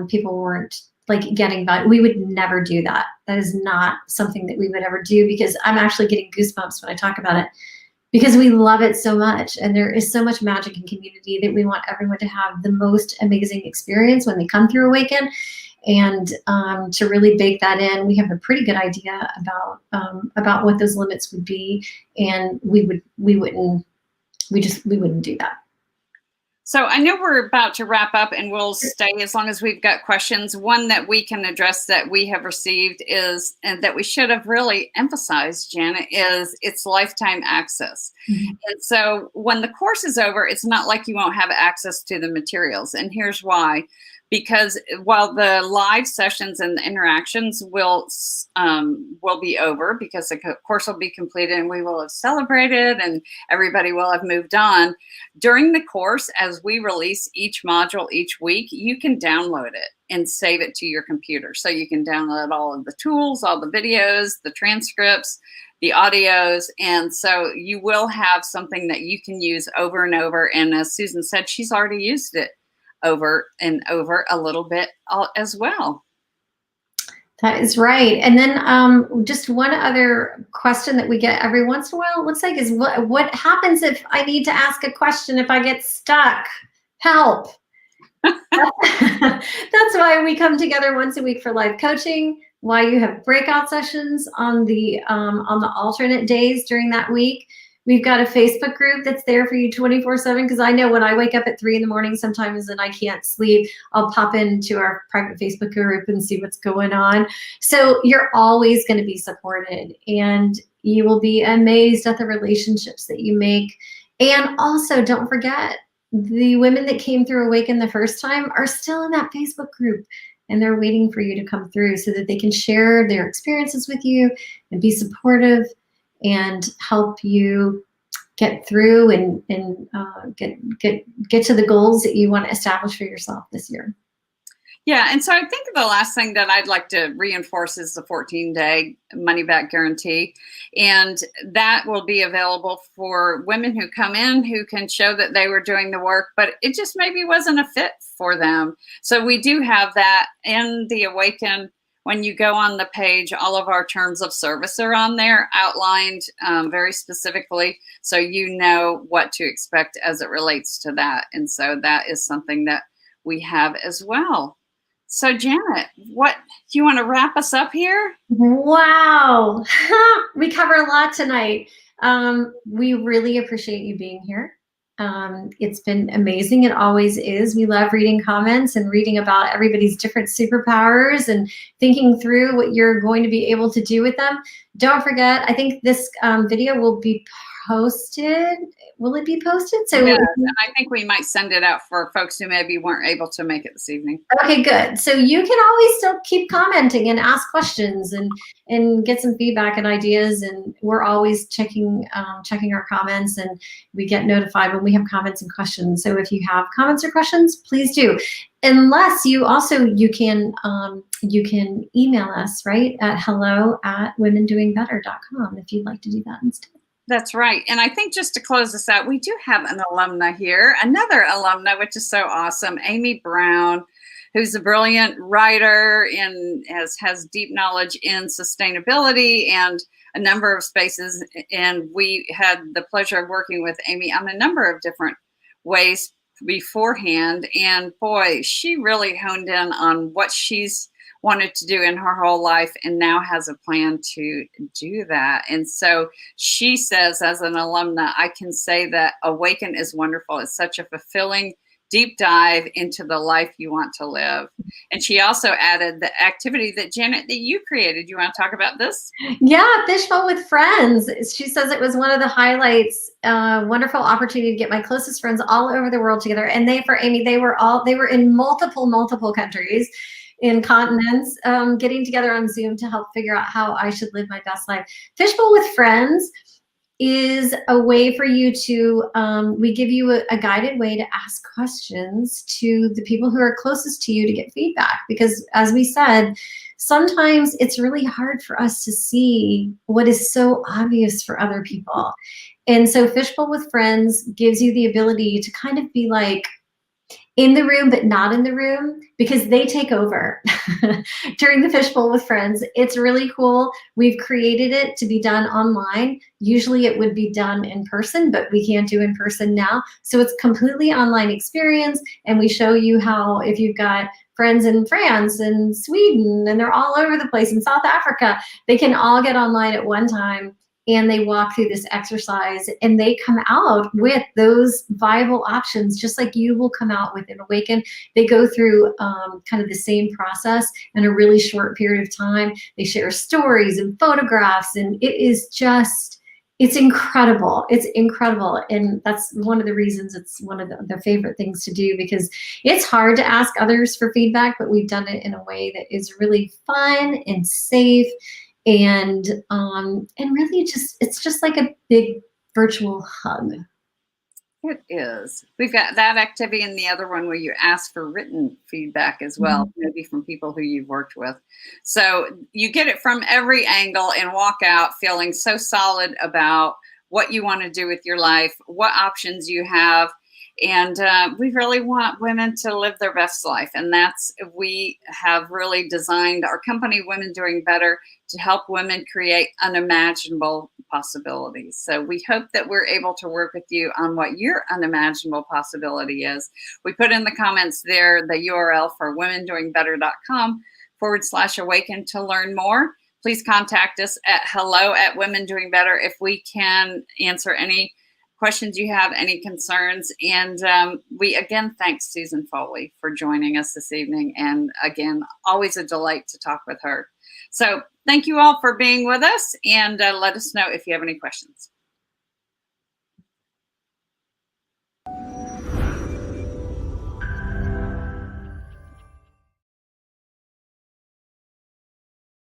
people weren't like getting value. We would never do that. That is not something that we would ever do, because I'm actually getting goosebumps when I talk about it, because we love it so much. And there is so much magic and community that we want everyone to have the most amazing experience when they come through Awaken. And to really bake that in, we have a pretty good idea about what those limits would be, and we wouldn't do that. So I know we're about to wrap up, and we'll stay as long as we've got questions. One that we can address that we have received is, and that we should have really emphasized, Janet, is it's lifetime access. Mm-hmm. And so when the course is over, it's not like you won't have access to the materials. And here's why. Because while the live sessions and the interactions will be over, because the course will be completed and we will have celebrated and everybody will have moved on, during the course, as we release each module each week, you can download it and save it to your computer. So you can download all of the tools, all the videos, the transcripts, the audios. And so you will have something that you can use over and over. And as Susan said, she's already used it over and over a little bit as well. That is right. And then just one other question that we get every once in a while, it looks like, is what happens if I need to ask a question, if I get stuck? Help. That's why we come together once a week for live coaching, why you have breakout sessions on the alternate days during that week. We've got a Facebook group that's there for you 24/7, because I know when I wake up at 3 in the morning sometimes and I can't sleep, I'll pop into our private Facebook group and see what's going on. So you're always going to be supported, and you will be amazed at the relationships that you make. And also, don't forget, the women that came through Awaken the first time are still in that Facebook group, and they're waiting for you to come through so that they can share their experiences with you and be supportive and help you get through and get to the goals that you want to establish for yourself this year. Yeah, and so I think the last thing that I'd like to reinforce is the 14-day money-back guarantee. And that will be available for women who come in who can show that they were doing the work, but it just maybe wasn't a fit for them. So we do have that in the Awaken. When you go on the page, all of our terms of service are on there, outlined very specifically, so you know what to expect as it relates to that. And so that is something that we have as well. So Janet, what do you want to wrap us up here? Wow, we cover a lot tonight. We really appreciate you being here. It's been amazing. It always is. We love reading comments and reading about everybody's different superpowers and thinking through what you're going to be able to do with them. Don't forget, I think this video will be posted. Will it be posted? So yeah, I think we might send it out for folks who maybe weren't able to make it this evening. Okay, good. So you can always still keep commenting and ask questions and get some feedback and ideas. And we're always checking our comments, and we get notified when we have comments and questions. So if you have comments or questions, please do. Unless you can email us, right, at hello@womendoingbetter.com if you'd like to do that instead. That's right. And I think just to close this out, we do have an alumna here, another alumna, which is so awesome, Amy Brown, who's a brilliant writer and has deep knowledge in sustainability and a number of spaces. And we had the pleasure of working with Amy on a number of different ways beforehand. And boy, she really honed in on what she's wanted to do in her whole life and now has a plan to do that. And so she says, as an alumna, I can say that Awaken is wonderful. It's such a fulfilling deep dive into the life you want to live. And she also added the activity that Janet, that you created. You want to talk about this? Yeah, Fishbowl with Friends. She says it was one of the highlights. Wonderful opportunity to get my closest friends all over the world together. And for Amy, they were in multiple countries, in continents, getting together on Zoom to help figure out how I should live my best life. Fishbowl with Friends is a way for you to, we give you a guided way to ask questions to the people who are closest to you to get feedback. Because as we said, sometimes it's really hard for us to see what is so obvious for other people. And so Fishbowl with Friends gives you the ability to kind of be like in the room, but not in the room, because they take over during the Fishbowl with Friends. It's really cool. We've created it to be done online. Usually it would be done in person, but we can't do in person now. So it's completely online experience. And we show you how, if you've got friends in France and Sweden, and they're all over the place, in South Africa, they can all get online at one time, and they walk through this exercise, and they come out with those viable options, just like you will come out with an Awaken. They go through kind of the same process in a really short period of time. They share stories and photographs, and it is just, it's incredible. It's incredible. And that's one of the reasons it's one of the favorite things to do, because it's hard to ask others for feedback, but we've done it in a way that is really fun and safe. And really just, it's just like a big virtual hug. It is. We've got that activity and the other one where you ask for written feedback as well, maybe from people who you've worked with. So you get it from every angle and walk out feeling so solid about what you want to do with your life, what options you have. And we really want women to live their best life. And that's, we have really designed our company, Women Doing Better, to help women create unimaginable possibilities. So we hope that we're able to work with you on what your unimaginable possibility is. We put in the comments there the URL for womendoingbetter.com/awaken to learn more. Please contact us at hello@womendoingbetter if we can answer any questions you have, any concerns. And we again thank Susan Foley for joining us this evening. And again, always a delight to talk with her. So thank you all for being with us, and let us know if you have any questions.